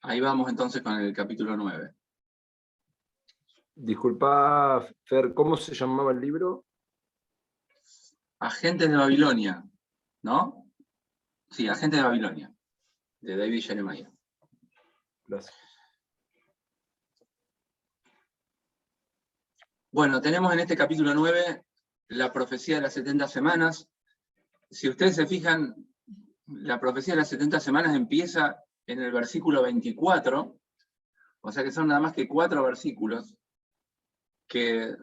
Ahí vamos entonces con el capítulo 9. Disculpa, Fer, ¿cómo se llamaba el libro? Agentes de Babilonia, ¿no? Sí, Agentes de Babilonia, de David Jeremiah. Gracias. Bueno, tenemos en este capítulo 9 la profecía de las 70 semanas. Si ustedes se fijan, la profecía de las 70 semanas empieza en el versículo 24, o sea que son nada más que 4 versículos que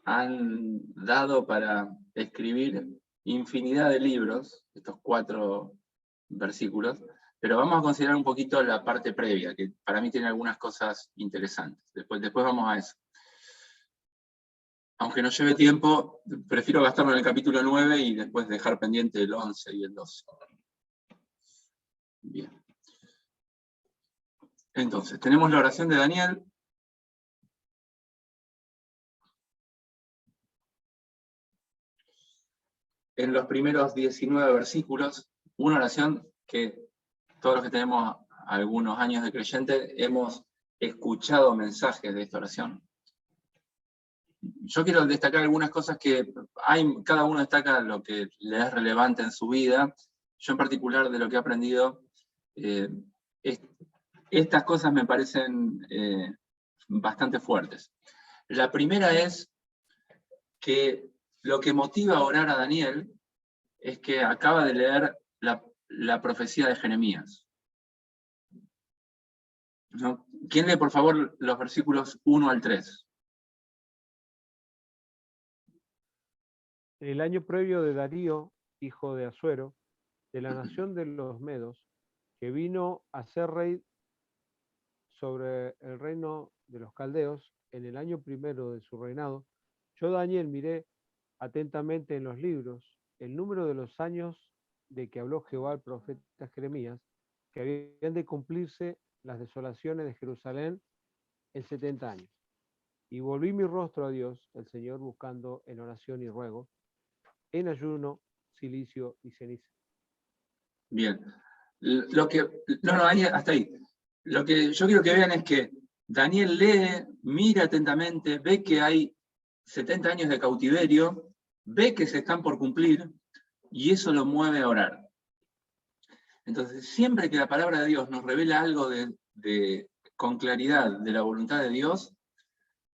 han dado para escribir infinidad de libros, estos 4 versículos, pero vamos a considerar un poquito la parte previa, que para mí tiene algunas cosas interesantes. Después vamos a eso. Aunque nos lleve tiempo, prefiero gastarlo en el capítulo 9 y después dejar pendiente el 11 y el 12. Bien. Entonces, tenemos la oración de Daniel. En los primeros 19 versículos, una oración que todos los que tenemos algunos años de creyente hemos escuchado mensajes de esta oración. Yo quiero destacar algunas cosas que cada uno destaca lo que le es relevante en su vida. Yo en particular de lo que he aprendido, estas cosas me parecen bastante fuertes. La primera es que lo que motiva a orar a Daniel es que acaba de leer la profecía de Jeremías. ¿No? ¿Quién lee por favor los versículos 1 al 3? En el año previo de Darío, hijo de Asuero, de la nación de los Medos, que vino a ser rey sobre el reino de los caldeos, en el año primero de su reinado, yo Daniel miré atentamente en los libros el número de los años de que habló Jehová al profeta Jeremías, que habían de cumplirse las desolaciones de Jerusalén en 70 años. Y volví mi rostro a Dios, el Señor, buscando en oración y ruego, en ayuno, silicio y ceniza. Bien. Hasta ahí. Lo que yo quiero que vean es que Daniel lee, mira atentamente, ve que hay 70 años de cautiverio, ve que se están por cumplir, y eso lo mueve a orar. Entonces, siempre que la palabra de Dios nos revela algo con claridad de la voluntad de Dios,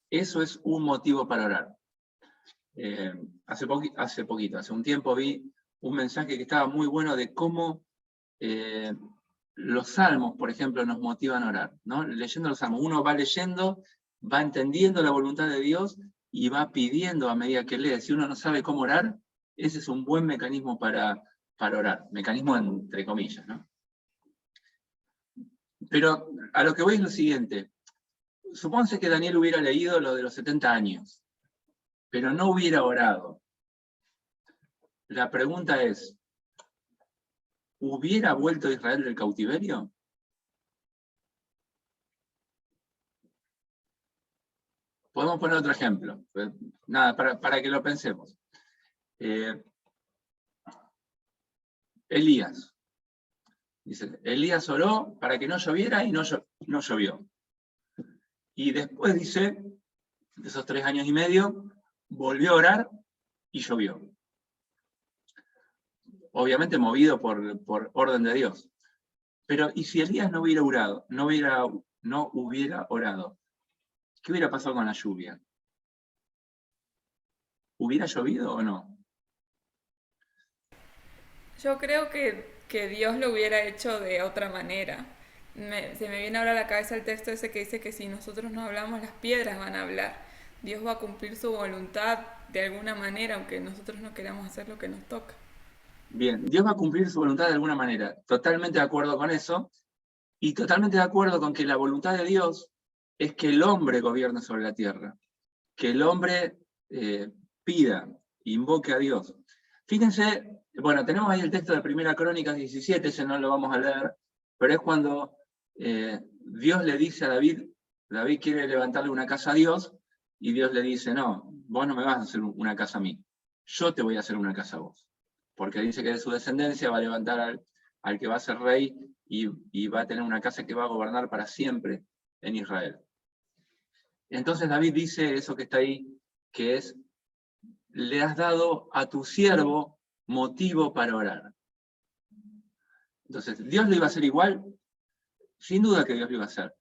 eso es un motivo para orar. Hace un tiempo vi un mensaje que estaba muy bueno de cómo los salmos, por ejemplo, nos motivan a orar, ¿no? Leyendo los salmos, uno va leyendo, va entendiendo la voluntad de Dios y va pidiendo a medida que lee. Si uno no sabe cómo orar, ese es un buen mecanismo para orar, mecanismo entre comillas, ¿no? Pero a lo que voy es lo siguiente. Supónse que Daniel hubiera leído lo de los 70 años, pero no hubiera orado. La pregunta es, ¿hubiera vuelto Israel del cautiverio? Podemos poner otro ejemplo. Nada, para que lo pensemos. Elías. Dice, Elías oró para que no lloviera y no llovió. Y después dice, de esos 3 años y medio, volvió a orar y llovió. Obviamente movido por orden de Dios. Pero, ¿y si Elías no hubiera orado? ¿Qué hubiera pasado con la lluvia? ¿Hubiera llovido o no? Yo creo que Dios lo hubiera hecho de otra manera. Se me viene ahora a la cabeza el texto ese que dice que si nosotros no hablamos, las piedras van a hablar. Dios va a cumplir su voluntad de alguna manera, aunque nosotros no queramos hacer lo que nos toca. Bien, Dios va a cumplir su voluntad de alguna manera. Totalmente de acuerdo con eso. Y totalmente de acuerdo con que la voluntad de Dios es que el hombre gobierne sobre la tierra. Que el hombre pida, invoque a Dios. Fíjense, bueno, tenemos ahí el texto de 1 Crónicas 17, ese no lo vamos a leer, pero es cuando Dios le dice a David quiere levantarle una casa a Dios, y Dios le dice, no, vos no me vas a hacer una casa a mí, yo te voy a hacer una casa a vos. Porque dice que de su descendencia va a levantar al que va a ser rey y va a tener una casa que va a gobernar para siempre en Israel. Entonces David dice eso que está ahí, que es, le has dado a tu siervo motivo para orar. Entonces, ¿Dios lo iba a hacer igual? Sin duda que Dios lo iba a hacer,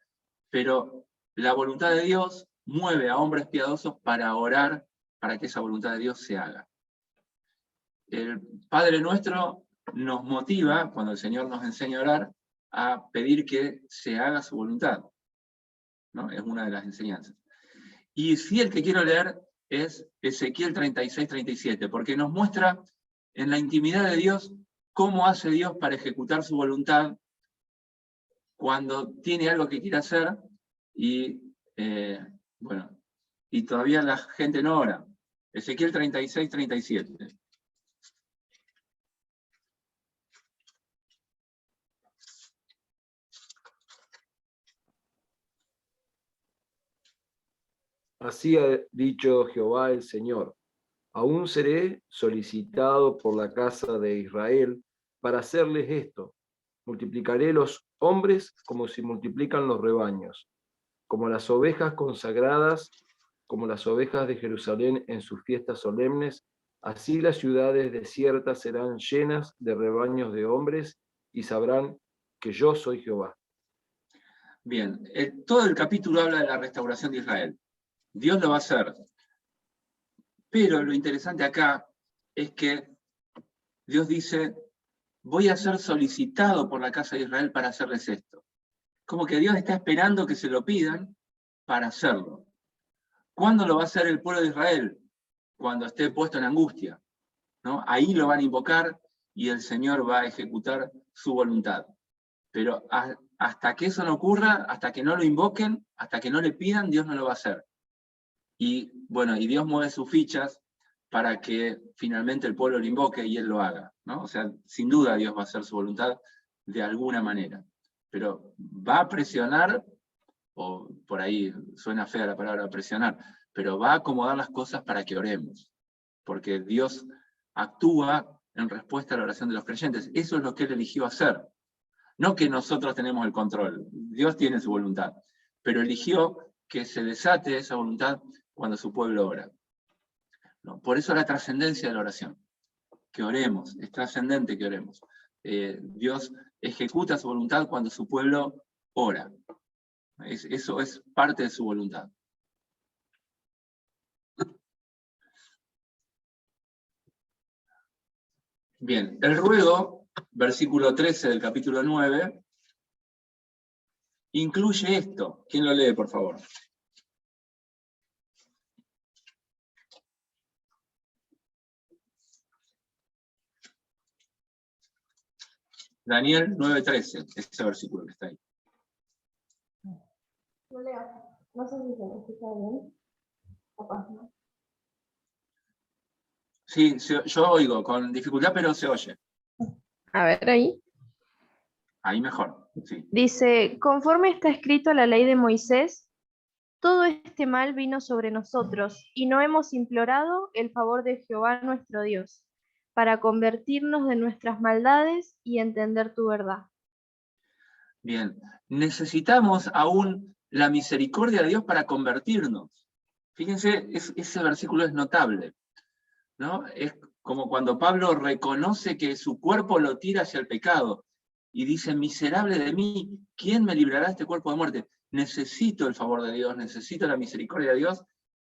pero la voluntad de Dios mueve a hombres piadosos para orar para que esa voluntad de Dios se haga. El Padre Nuestro nos motiva, cuando el Señor nos enseña a orar, a pedir que se haga su voluntad, ¿no? Es una de las enseñanzas. Y sí, el que quiero leer es Ezequiel 36-37, porque nos muestra en la intimidad de Dios cómo hace Dios para ejecutar su voluntad cuando tiene algo que quiere hacer y, bueno, y todavía la gente no ora. Ezequiel 36-37. Así ha dicho Jehová el Señor: aún seré solicitado por la casa de Israel para hacerles esto. Multiplicaré los hombres como se multiplican los rebaños, como las ovejas consagradas, como las ovejas de Jerusalén en sus fiestas solemnes. Así las ciudades desiertas serán llenas de rebaños de hombres y sabrán que yo soy Jehová. Bien, todo el capítulo habla de la restauración de Israel. Dios lo va a hacer. Pero lo interesante acá es que Dios dice, voy a ser solicitado por la casa de Israel para hacerles esto. Como que Dios está esperando que se lo pidan para hacerlo. ¿Cuándo lo va a hacer el pueblo de Israel? Cuando esté puesto en angustia, ¿no? Ahí lo van a invocar y el Señor va a ejecutar su voluntad. Pero hasta que eso no ocurra, hasta que no lo invoquen, hasta que no le pidan, Dios no lo va a hacer. Y bueno, y Dios mueve sus fichas para que finalmente el pueblo lo invoque y Él lo haga, ¿no? O sea, sin duda Dios va a hacer su voluntad de alguna manera. Pero va a presionar, o por ahí suena fea la palabra presionar, pero va a acomodar las cosas para que oremos. Porque Dios actúa en respuesta a la oración de los creyentes. Eso es lo que Él eligió hacer. No que nosotros tenemos el control, Dios tiene su voluntad, pero eligió que se desate esa voluntad cuando su pueblo ora. ¿No? Por eso la trascendencia de la oración, que oremos, es trascendente que oremos. Dios ejecuta su voluntad cuando su pueblo ora. Eso es parte de su voluntad. Bien, el ruego, versículo 13 del capítulo 9, incluye esto. ¿Quién lo lee, por favor? Daniel 9:13, ese versículo que está ahí. Lo leo. No sé si se me escucha bien. Capaz, ¿no? Sí, yo oigo con dificultad, pero se oye. A ver, ahí. Ahí mejor, sí. Dice, conforme está escrito la ley de Moisés, todo este mal vino sobre nosotros, y no hemos implorado el favor de Jehová nuestro Dios, para convertirnos de nuestras maldades y entender tu verdad. Bien, necesitamos aún la misericordia de Dios para convertirnos. Fíjense, ese versículo es notable, ¿no? Es como cuando Pablo reconoce que su cuerpo lo tira hacia el pecado y dice, miserable de mí, ¿quién me librará de este cuerpo de muerte? Necesito el favor de Dios, necesito la misericordia de Dios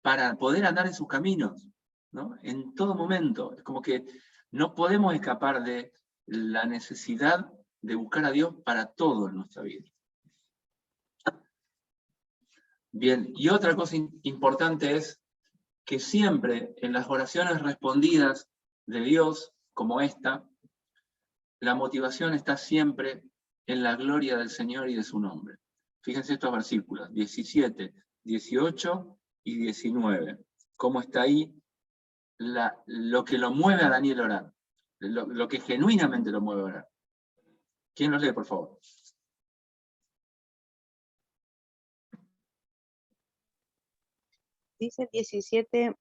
para poder andar en sus caminos, ¿no? En todo momento. Es como que no podemos escapar de la necesidad de buscar a Dios para todo en nuestra vida. Bien, y otra cosa importante es que siempre en las oraciones respondidas de Dios, como esta, la motivación está siempre en la gloria del Señor y de su nombre. Fíjense estos versículos, 17, 18 y 19. Cómo está ahí lo que lo mueve a Daniel a orar, lo que genuinamente lo mueve a orar. ¿Quién los lee, por favor? Dice 17,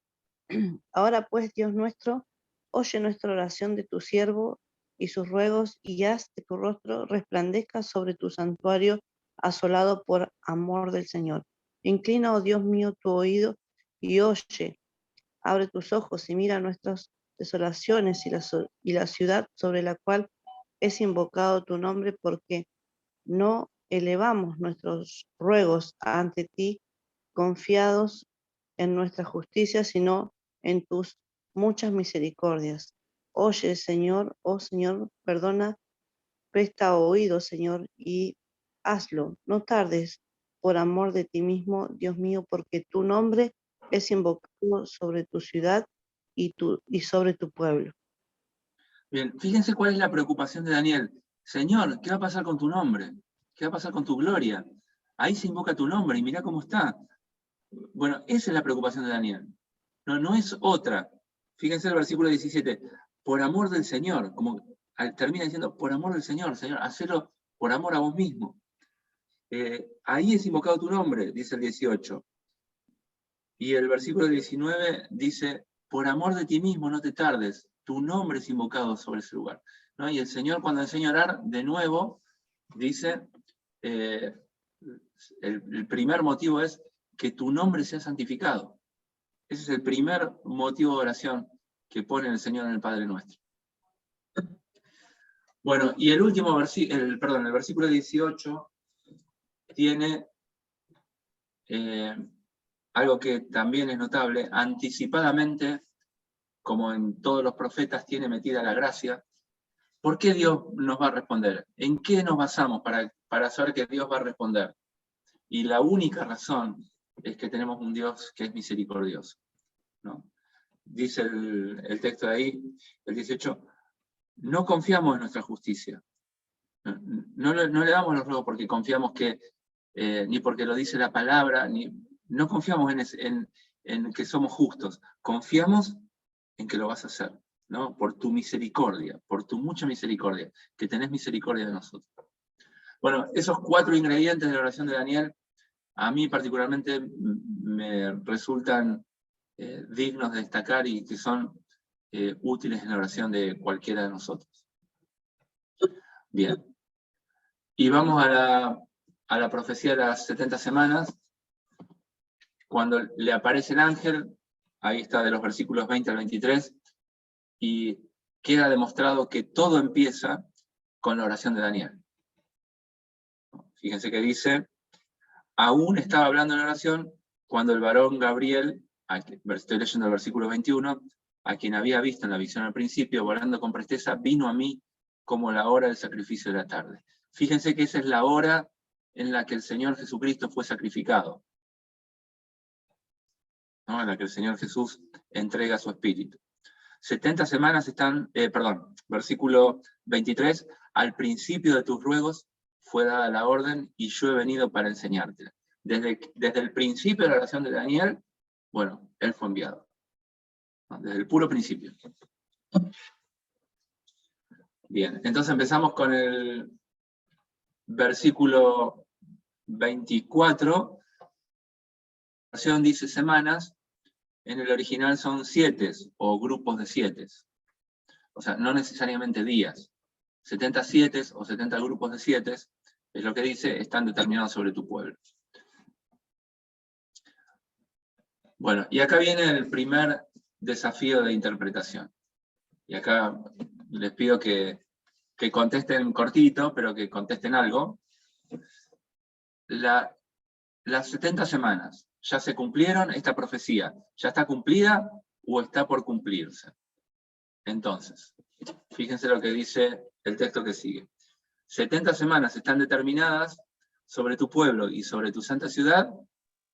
ahora pues, Dios nuestro, oye nuestra oración de tu siervo y sus ruegos, y haz que tu rostro resplandezca sobre tu santuario asolado por amor del Señor. Inclina, oh Dios mío, tu oído y oye. Abre tus ojos y mira nuestras desolaciones y la ciudad sobre la cual es invocado tu nombre, porque no elevamos nuestros ruegos ante ti confiados en nuestra justicia, sino en tus muchas misericordias. Oye, Señor, oh Señor, perdona, presta oído, Señor, y hazlo. No tardes por amor de ti mismo, Dios mío, porque tu nombre es invocado sobre tu ciudad y sobre tu pueblo. Bien, fíjense cuál es la preocupación de Daniel. Señor, ¿qué va a pasar con tu nombre? ¿Qué va a pasar con tu gloria? Ahí se invoca tu nombre y mirá cómo está. Bueno, esa es la preocupación de Daniel. No es otra. Fíjense el versículo 17. Por amor del Señor, como termina diciendo, por amor del Señor, Señor, hacelo por amor a vos mismo. Ahí es invocado tu nombre, dice el 18. Y el versículo 19 dice, por amor de ti mismo no te tardes, tu nombre es invocado sobre ese lugar. ¿No? Y el Señor, cuando enseña a orar, de nuevo, dice, el primer motivo es que tu nombre sea santificado. Ese es el primer motivo de oración que pone el Señor en el Padre Nuestro. Bueno, y el último versículo, el versículo 18, tiene algo que también es notable, anticipadamente, como en todos los profetas, tiene metida la gracia. ¿Por qué Dios nos va a responder? ¿En qué nos basamos para saber que Dios va a responder? Y la única razón es que tenemos un Dios que es misericordioso, ¿no? Dice el texto de ahí, el 18, no confiamos en nuestra justicia. No le damos los ruegos porque confiamos que, ni porque lo dice la palabra, no confiamos en que somos justos. Confiamos en que lo vas a hacer, ¿no? Por tu misericordia, por tu mucha misericordia, que tenés misericordia de nosotros. Bueno, esos 4 ingredientes de la oración de Daniel, a mí particularmente me resultan dignos de destacar y que son útiles en la oración de cualquiera de nosotros. Bien. Y vamos a la profecía de las 70 semanas. Cuando le aparece el ángel, ahí está de los versículos 20 al 23, y queda demostrado que todo empieza con la oración de Daniel. Fíjense que dice, aún estaba hablando en oración cuando el varón Gabriel, estoy leyendo el versículo 21, a quien había visto en la visión al principio, volando con presteza, vino a mí como la hora del sacrificio de la tarde. Fíjense que esa es la hora en la que el Señor Jesucristo fue sacrificado, ¿no? En la que el Señor Jesús entrega su espíritu. 70 semanas están, versículo 23, al principio de tus ruegos fue dada la orden y yo he venido para enseñártela. Desde el principio de la oración de Daniel, bueno, él fue enviado, ¿no? Desde el puro principio. Bien, entonces empezamos con el versículo 24. La oración dice semanas, en el original son 7 o grupos de 7. O sea, no necesariamente días. 70 7 o 70 grupos de 7, es lo que dice, están determinados sobre tu pueblo. Bueno, y acá viene el primer desafío de interpretación. Y acá les pido que contesten cortito, pero que contesten algo. Las 70 semanas, ¿ya se cumplieron esta profecía? ¿Ya está cumplida o está por cumplirse? Entonces, fíjense lo que dice el texto que sigue. 70 semanas están determinadas sobre tu pueblo y sobre tu santa ciudad,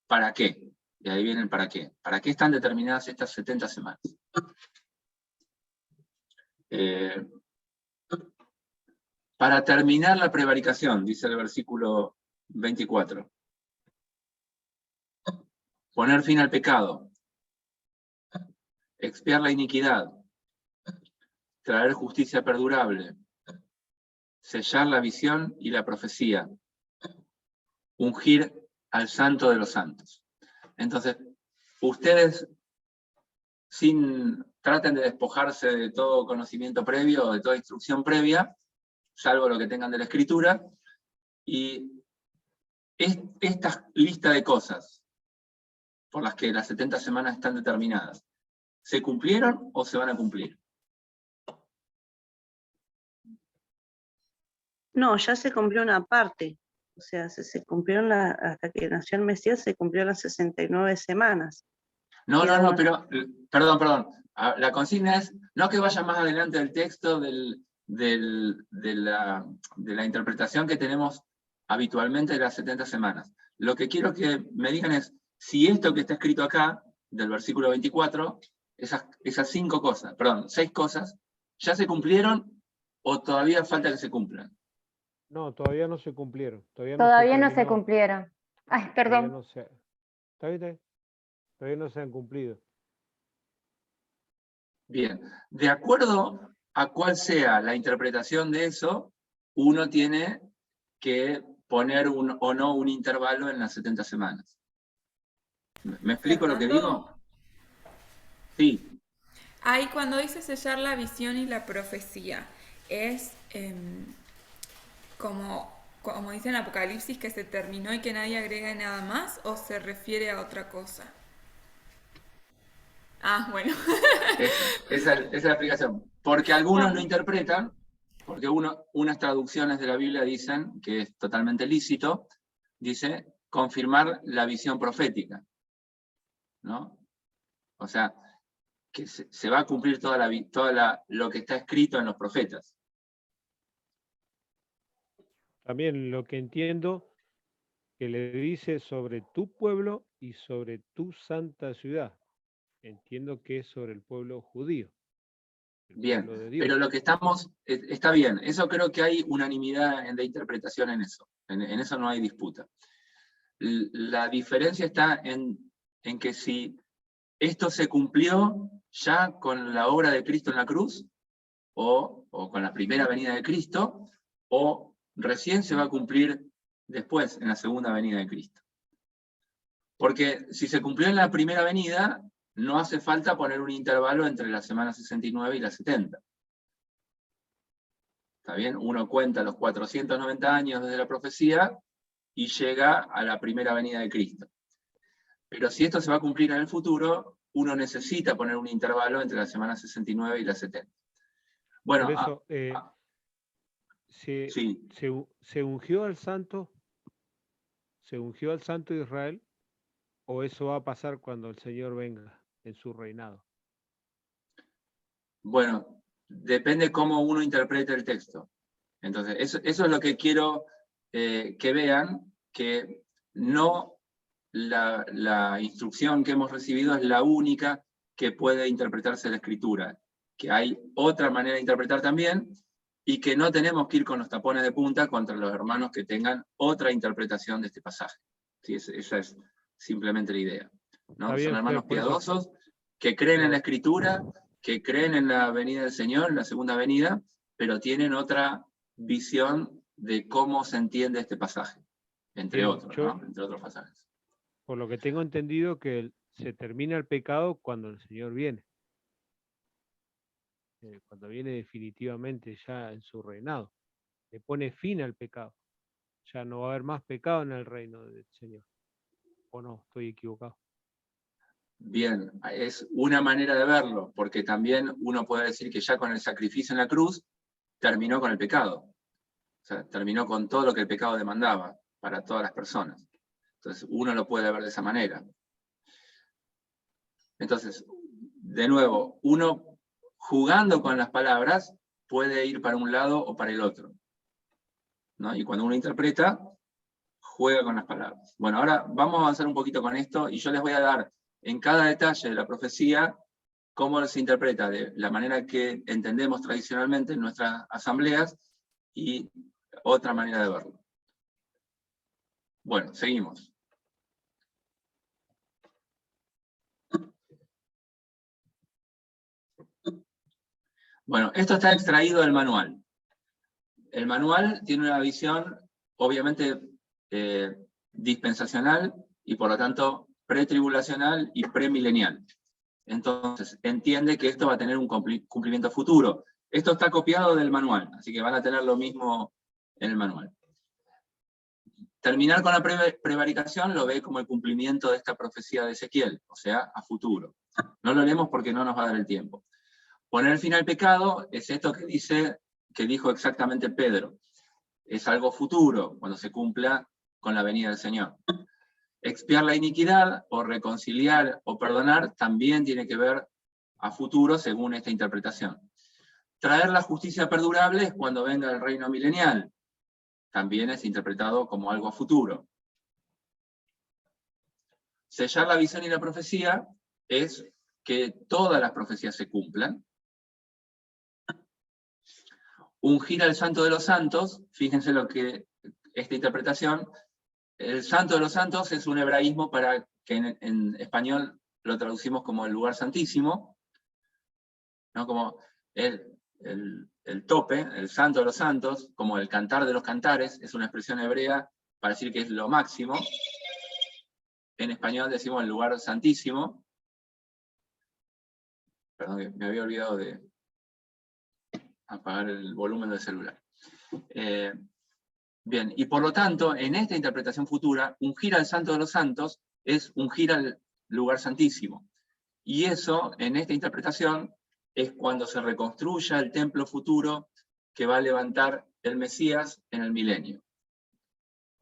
¿para qué? Y ahí viene el para qué. ¿Para qué están determinadas estas 70 semanas? Para terminar la prevaricación, dice el versículo 24. Poner fin al pecado. Expiar la iniquidad. Traer justicia perdurable. Sellar la visión y la profecía. Ungir al santo de los santos. Entonces, ustedes, sin traten de despojarse de todo conocimiento previo o de toda instrucción previa, salvo lo que tengan de la Escritura, y esta lista de cosas por las que las 70 semanas están determinadas, ¿se cumplieron o se van a cumplir? No, ya se cumplió una parte. O sea, se cumplieron hasta que nació el Mesías, se cumplieron las 69 semanas. No, Queda una- pero, perdón. La consigna es, no que vaya más adelante del texto de la interpretación que tenemos habitualmente de las 70 semanas. Lo que quiero que me digan es, si esto que está escrito acá, del versículo 24, esas 6 cosas, ¿ya se cumplieron o todavía falta que se cumplan? No, todavía no se cumplieron. Todavía no se terminó, cumplieron. Ay, todavía perdón. no se, ¿está bien? ¿Está bien? Todavía no se han cumplido. Bien, de acuerdo a cuál sea la interpretación de eso, uno tiene que poner o no un intervalo en las 70 semanas. ¿Me explico lo que digo? Sí. Ahí cuando dice sellar la visión y la profecía, es como dice en Apocalipsis que se terminó y que nadie agrega nada más, o se refiere a otra cosa. Ah, bueno. Esa es la explicación. Porque algunos lo interpretan, porque unas traducciones de la Biblia dicen que es totalmente lícito, dice confirmar la visión profética, ¿no? O sea, que se va a cumplir lo que está escrito en los profetas. También lo que entiendo que le dice sobre tu pueblo y sobre tu santa ciudad. Entiendo que es sobre el pueblo judío. Bien, Pueblo de Dios. pero lo que está bien, eso creo que hay unanimidad de interpretación en eso, en eso no hay disputa. La diferencia está en que si esto se cumplió ya con la obra de Cristo en la cruz, o con la primera venida de Cristo, o recién se va a cumplir después, en la segunda venida de Cristo. Porque si se cumplió en la primera venida, no hace falta poner un intervalo entre la semana 69 y la 70. ¿Está bien? Uno cuenta los 490 años desde la profecía y llega a la primera venida de Cristo. Pero si esto se va a cumplir en el futuro, uno necesita poner un intervalo entre la semana 69 y la 70. Bueno, por eso, sí. se ungió al santo de Israel, o eso va a pasar cuando el Señor venga en su reinado. Bueno, depende cómo uno interprete el texto. Entonces, eso es lo que quiero que vean, que no la instrucción que hemos recibido es la única que puede interpretarse la Escritura, que hay otra manera de interpretar también, y que no tenemos que ir con los tapones de punta contra los hermanos que tengan otra interpretación de este pasaje. ¿Sí? Esa es simplemente la idea, ¿no? Bien, son hermanos por eso, piadosos que creen en la Escritura, que creen en la venida del Señor, en la segunda venida, pero tienen otra visión de cómo se entiende este pasaje, entre otros, ¿no? Entre otros pasajes. Por lo que tengo entendido que se termina el pecado cuando el Señor viene. Cuando viene definitivamente ya en su reinado. Le pone fin al pecado. Ya no va a haber más pecado en el reino del Señor. ¿O no? Estoy equivocado. Bien, es una manera de verlo, porque también uno puede decir que ya con el sacrificio en la cruz terminó con el pecado. O sea, terminó con todo lo que el pecado demandaba para todas las personas. Entonces, uno lo puede ver de esa manera. Entonces, de nuevo, uno jugando con las palabras puede ir para un lado o para el otro, ¿no? Y cuando uno interpreta, juega con las palabras. Bueno, ahora vamos a avanzar un poquito con esto, y yo les voy a dar en cada detalle de la profecía cómo se interpreta de la manera que entendemos tradicionalmente en nuestras asambleas, y otra manera de verlo. Bueno, seguimos. Bueno, esto está extraído del manual. El manual tiene una visión, obviamente, dispensacional, y por lo tanto pretribulacional y premilenial. entonces entiende que esto va a tener un cumplimiento futuro. Esto está copiado del manual, así que van a tener lo mismo en el manual. Terminar con la prevaricación lo ve como el cumplimiento de esta profecía de Ezequiel, o sea, a futuro. No lo leemos porque no nos va a dar el tiempo. Poner fin al pecado es esto que dijo exactamente Pedro. Es algo futuro, cuando se cumpla con la venida del Señor. Expiar la iniquidad, o reconciliar, o perdonar, también tiene que ver a futuro según esta interpretación. Traer la justicia perdurable es cuando venga el reino milenial. También es interpretado como algo a futuro. Sellar la visión y la profecía es que todas las profecías se cumplan. Ungir al Santo de los Santos, fíjense lo que esta interpretación, el Santo de los Santos es un hebraísmo para que en español lo traducimos como el lugar santísimo, ¿no? Como el tope, el Santo de los Santos, como el cantar de los cantares, es una expresión hebrea para decir que es lo máximo. En español decimos el lugar santísimo. Perdón, que me había olvidado de apagar el volumen del celular. Bien, y por lo tanto, en esta interpretación futura, ungir al Santo de los Santos es ungir al lugar santísimo. Y eso, en esta interpretación, es cuando se reconstruya el templo futuro que va a levantar el Mesías en el milenio.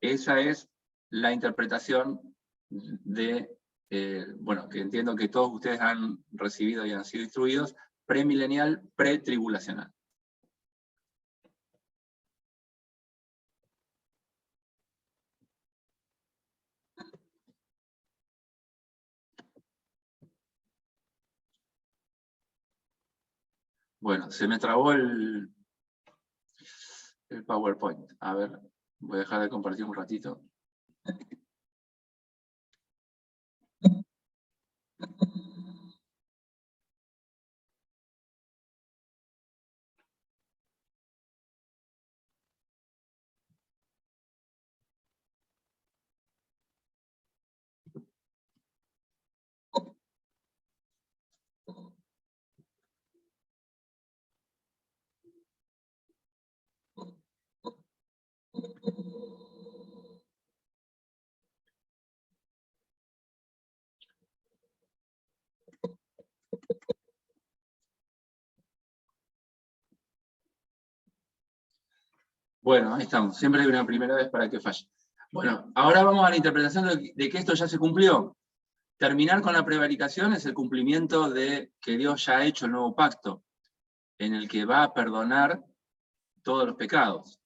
Esa es la interpretación de, bueno, que entiendo que todos ustedes han recibido y han sido instruidos, premilenial, pretribulacional. Bueno, se me trabó el PowerPoint. A ver, voy a dejar de compartir un ratito. Bueno, ahí estamos. Siempre hay una primera vez para que falle. Bueno, ahora vamos a la interpretación de que esto ya se cumplió. Terminar con la prevaricación es el cumplimiento de que Dios ya ha hecho el nuevo pacto, en el que va a perdonar todos los pecados.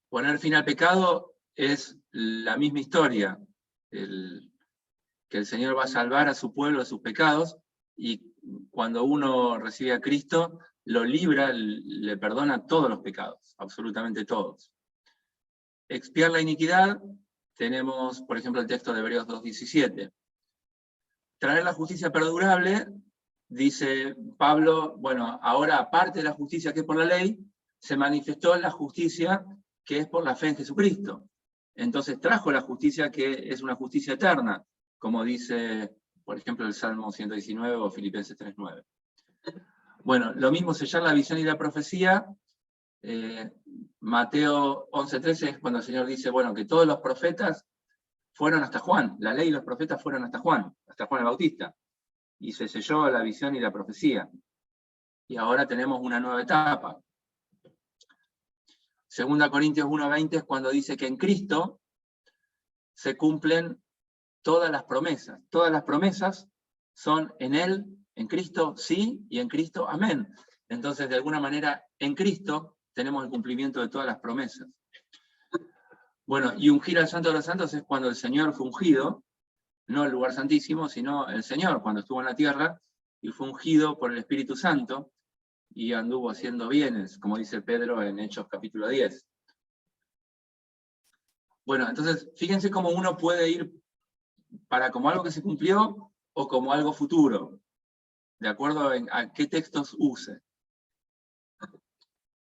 Poner fin al pecado es la misma historia, que el Señor va a salvar a su pueblo de sus pecados, y cuando uno recibe a Cristo, lo libra, le perdona todos los pecados, absolutamente todos. Expiar la iniquidad, tenemos, por ejemplo, el texto de Hebreos 2:17. Traer la justicia perdurable, dice Pablo, bueno, ahora aparte de la justicia que es por la ley, se manifestó la justicia que es por la fe en Jesucristo. Entonces trajo la justicia que es una justicia eterna, como dice, por ejemplo, el Salmo 119 o Filipenses 3:9. Bueno, lo mismo sellar la visión y la profecía. Mateo 11:13 es cuando el Señor dice, bueno, que todos los profetas fueron hasta Juan, la ley y los profetas fueron hasta Juan el Bautista, y se selló la visión y la profecía. Y ahora tenemos una nueva etapa. 2 Corintios 1:20 es cuando dice que en Cristo se cumplen todas las promesas. Todas las promesas son en Él, en Cristo sí, y en Cristo amén. Entonces, de alguna manera, en Cristo tenemos el cumplimiento de todas las promesas. Bueno, y ungir al Santo de los Santos es cuando el Señor fue ungido, no el lugar santísimo, sino el Señor, cuando estuvo en la tierra, y fue ungido por el Espíritu Santo, y anduvo haciendo bienes, como dice Pedro en Hechos capítulo 10. Bueno, entonces, fíjense cómo uno puede ir para como algo que se cumplió, o como algo futuro, de acuerdo a qué textos use.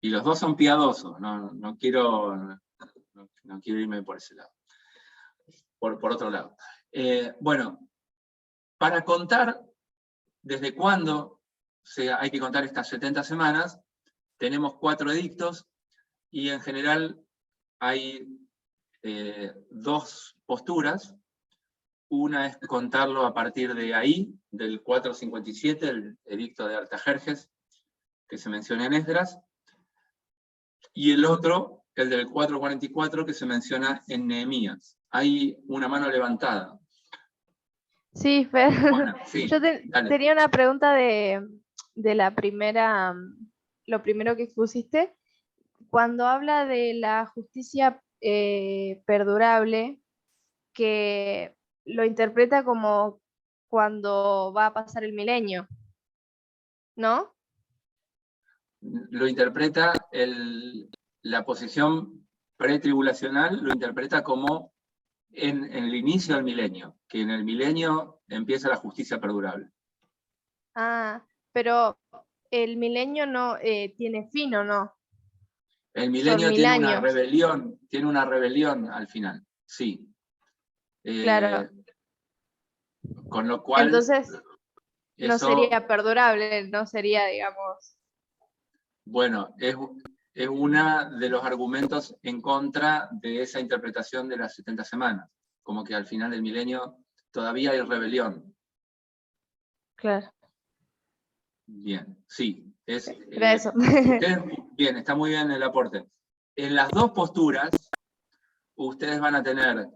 Y los dos son piadosos, no quiero irme por ese lado. por otro lado. Bueno, para contar desde cuándo hay que contar estas 70 semanas, tenemos 4 edictos, y en general hay 2 posturas. Una es contarlo a partir de ahí, del 457, el edicto de Artajerjes, que se menciona en Esdras, y el otro, el del 444, que se menciona en Nehemías. Hay una mano levantada. Sí, Fer. Bueno, sí, Yo dale. tenía una pregunta de la primera, lo primero que expusiste. Cuando habla de la justicia perdurable, que lo interpreta como cuando va a pasar el milenio, ¿no? Lo interpreta la posición pretribulacional, lo interpreta como en el inicio del milenio, que en el milenio empieza la justicia perdurable. Ah, pero el milenio no tiene fin, ¿o no? El milenio Son 1000 tiene años. tiene una rebelión al final, sí. Claro. Con lo cual, Entonces, no eso, sería perdurable, no sería, digamos. bueno, es uno de los argumentos en contra de esa interpretación de las 70 semanas, como que al final del milenio todavía hay rebelión. Claro. Bien, sí. Era eso. Bien, está muy bien el aporte. En las 2 posturas, ustedes van a tener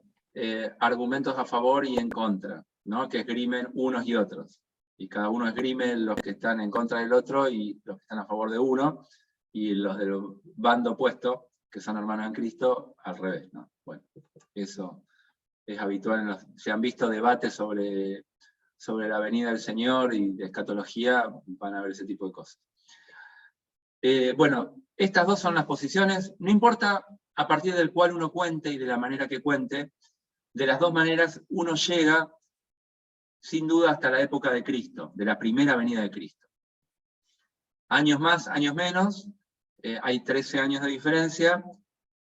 argumentos a favor y en contra, ¿no? Que esgrimen unos y otros. Y cada uno esgrime los que están en contra del otro y los que están a favor de uno, y los del bando opuesto, que son hermanos en Cristo, al revés, ¿no? Bueno, eso es habitual. Se han visto debates sobre la venida del Señor y de escatología, van a ver ese tipo de cosas. Bueno, estas 2 son las posiciones. No importa a partir del cual uno cuente y de la manera que cuente, de las 2 maneras uno llega, sin duda, hasta la época de Cristo, de la primera venida de Cristo. Años más, años menos, hay 13 años de diferencia,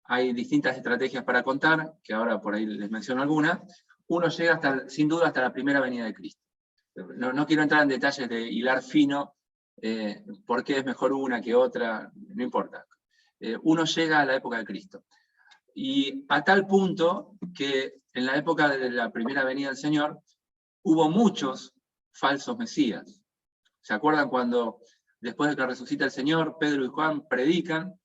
hay distintas estrategias para contar, que ahora por ahí les menciono alguna. Uno llega sin duda hasta la primera venida de Cristo. No quiero entrar en detalles de hilar fino, por qué es mejor una que otra, no importa. Uno llega a la época de Cristo. Y a tal punto que en la época de la primera venida del Señor, hubo muchos falsos mesías. ¿Se acuerdan cuando, después de que resucita el Señor, Pedro y Juan predican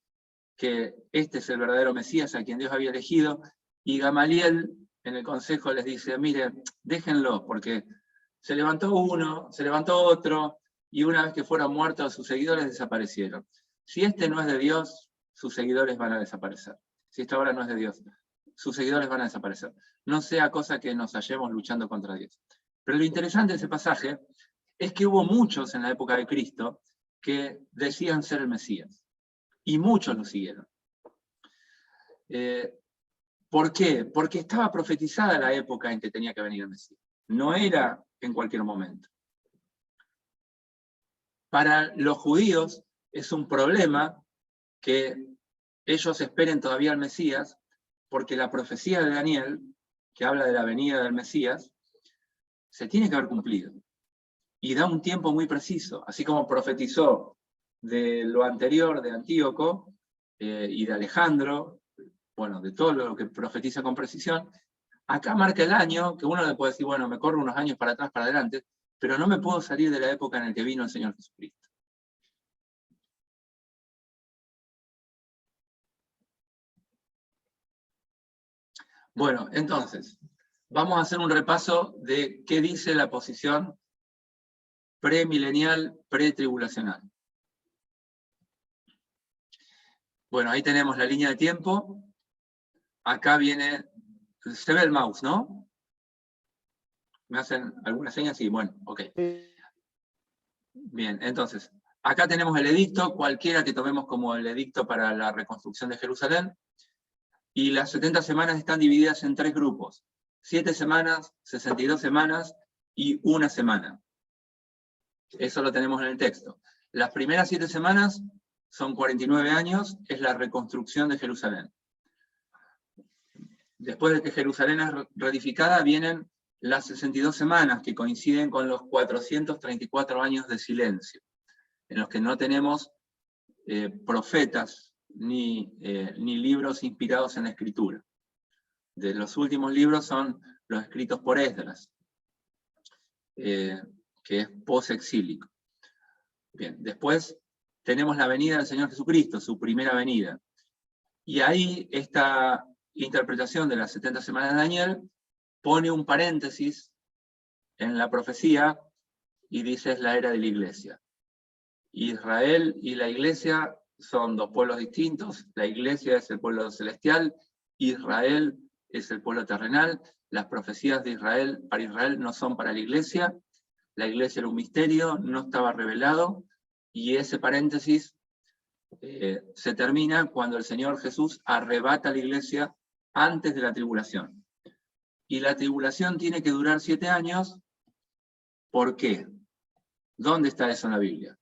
que este es el verdadero Mesías a quien Dios había elegido, y Gamaliel en el consejo les dice, mire, déjenlo, porque se levantó uno, se levantó otro, y una vez que fueron muertos, sus seguidores desaparecieron. Si este no es de Dios, sus seguidores van a desaparecer. Si esta obra no es de Dios, sus seguidores van a desaparecer. No sea cosa que nos hallemos luchando contra Dios. Pero lo interesante de ese pasaje es que hubo muchos en la época de Cristo que decían ser el Mesías. Y muchos lo siguieron. ¿Por qué? Porque estaba profetizada la época en que tenía que venir el Mesías. No era en cualquier momento. Para los judíos es un problema que ellos esperen todavía al Mesías, porque la profecía de Daniel, que habla de la venida del Mesías, se tiene que haber cumplido. Y da un tiempo muy preciso, así como profetizó de lo anterior de Antíoco y de Alejandro, bueno, de todo lo que profetiza con precisión. Acá marca el año, que uno le puede decir, bueno, me corro unos años para atrás, para adelante, pero no me puedo salir de la época en la que vino el Señor Jesucristo. Bueno, entonces, vamos a hacer un repaso de qué dice la posición premilenial, pretribulacional. Bueno, ahí tenemos la línea de tiempo. Acá viene, se ve el mouse, ¿no? ¿Me hacen algunas señas? Sí, bueno, ok. Bien, entonces, acá tenemos el edicto, cualquiera que tomemos como el edicto para la reconstrucción de Jerusalén, y las 70 semanas están divididas en 3 grupos, 7 semanas, 62 semanas y 1 semana. Eso lo tenemos en el texto. Las primeras 7 semanas son 49 años, es la reconstrucción de Jerusalén. después de que Jerusalén es reedificada, vienen las 62 semanas, que coinciden con los 434 años de silencio, en los que no tenemos profetas ni libros inspirados en la Escritura. De los últimos libros son los escritos por Esdras, que es post-exílico. Bien, después tenemos la venida del Señor Jesucristo, su primera venida. Y ahí esta interpretación de las 70 semanas de Daniel pone un paréntesis en la profecía y dice: es la era de la iglesia. Israel y la iglesia son dos pueblos distintos. La iglesia es el pueblo celestial, Israel es el pueblo terrenal. Las profecías de Israel para Israel no son para la iglesia era un misterio, no estaba revelado, y ese paréntesis se termina cuando el Señor Jesús arrebata a la iglesia antes de la tribulación. Y la tribulación tiene que durar 7 años. ¿Por qué? ¿Dónde está eso en la Biblia?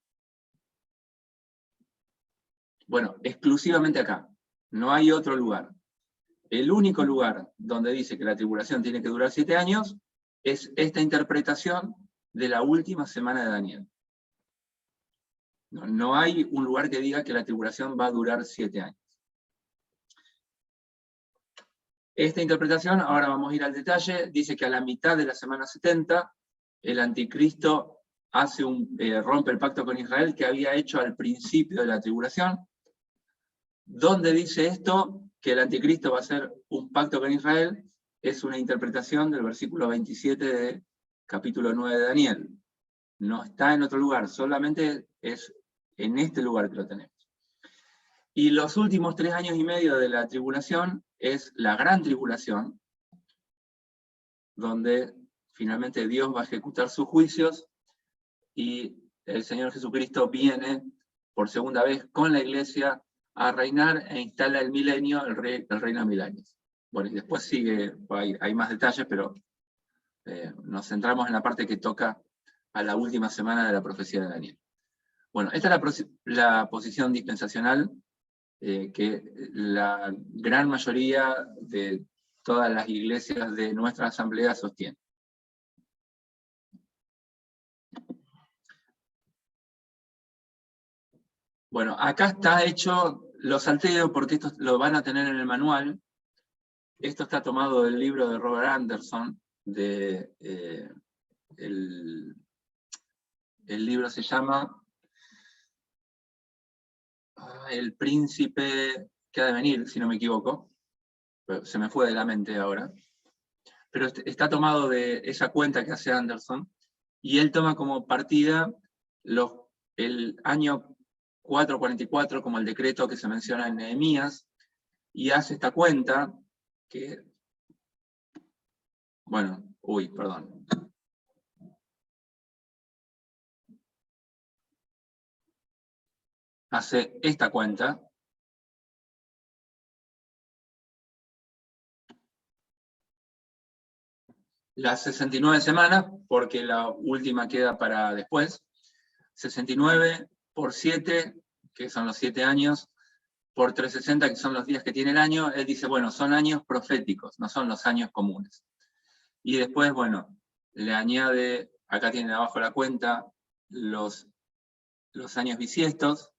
Bueno, exclusivamente acá. No hay otro lugar. El único lugar donde dice que la tribulación tiene que durar 7 años es esta interpretación de la última semana de Daniel. No hay un lugar que diga que la tribulación va a durar 7 años. Esta interpretación, ahora vamos a ir al detalle, dice que a la mitad de la semana 70, el anticristo rompe el pacto con Israel que había hecho al principio de la tribulación. ¿Dónde dice esto? Que el anticristo va a hacer un pacto con Israel, es una interpretación del versículo 27 de capítulo 9 de Daniel. No está en otro lugar, solamente es en este lugar que lo tenemos. Y los últimos 3 años y medio de la tribulación es la gran tribulación, donde finalmente Dios va a ejecutar sus juicios y el Señor Jesucristo viene por segunda vez con la iglesia a reinar e instala el milenio, el reino de 1000 años. Bueno, y después sigue, hay más detalles, pero nos centramos en la parte que toca a la última semana de la profecía de Daniel. Bueno, esta es la posición dispensacional que la gran mayoría de todas las iglesias de nuestra asamblea sostienen. Bueno, acá está hecho, lo salteo porque esto lo van a tener en el manual. Esto está tomado del libro de Robert Anderson, el libro se llama El príncipe que ha de venir, si no me equivoco. Se me fue de la mente ahora. Pero está tomado de esa cuenta que hace Anderson, y él toma como partida el año 444, como el decreto que se menciona en Nehemías, y hace esta cuenta que, bueno, perdón. Hace esta cuenta. Las 69 semanas, porque la última queda para después. 69 por 7, que son los 7 años, por 360, que son los días que tiene el año. Él dice, bueno, son años proféticos, no son los años comunes. Y después, bueno, le añade, acá tienen abajo la cuenta, los años bisiestos,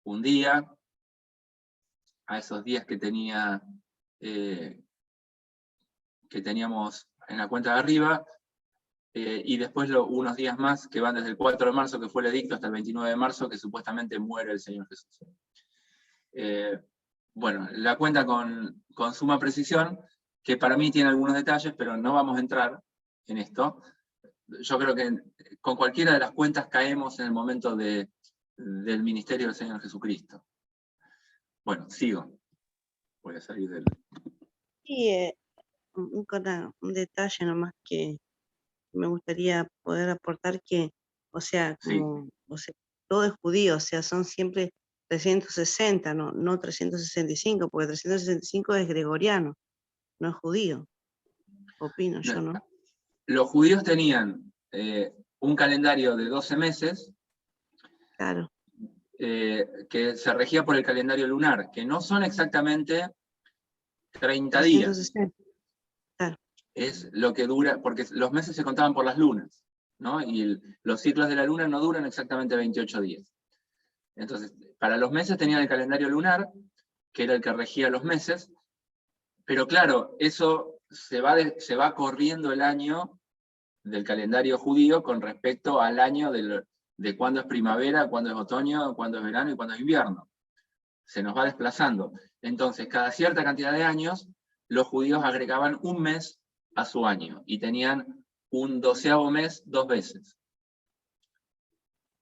un día, a esos días que teníamos en la cuenta de arriba, y después unos días más que van desde el 4 de marzo, que fue el edicto, hasta el 29 de marzo, que supuestamente muere el Señor Jesús. Bueno, la cuenta con suma precisión, que para mí tiene algunos detalles, pero no vamos a entrar en esto. Yo creo que con cualquiera de las cuentas caemos en el momento del ministerio del Señor Jesucristo. Bueno, sigo. Voy a salir del... Y un detalle nomás que me gustaría poder aportar, que, o sea, todo es judío, o sea, son siempre 360, no 365, porque 365 es gregoriano, no es judío. Opino yo, ¿no? Los judíos tenían un calendario de 12 meses, claro, que se regía por el calendario lunar, que no son exactamente 30 días. 360. Es lo que dura, porque los meses se contaban por las lunas, ¿no? Y los ciclos de la luna no duran exactamente 28 días. Entonces, para los meses tenían el calendario lunar, que era el que regía los meses, pero claro, eso se va corriendo el año del calendario judío con respecto al año de cuándo es primavera, cuándo es otoño, cuándo es verano y cuándo es invierno. Se nos va desplazando. Entonces, cada cierta cantidad de años, los judíos agregaban un mes a su año, y tenían un 12º mes 2 veces.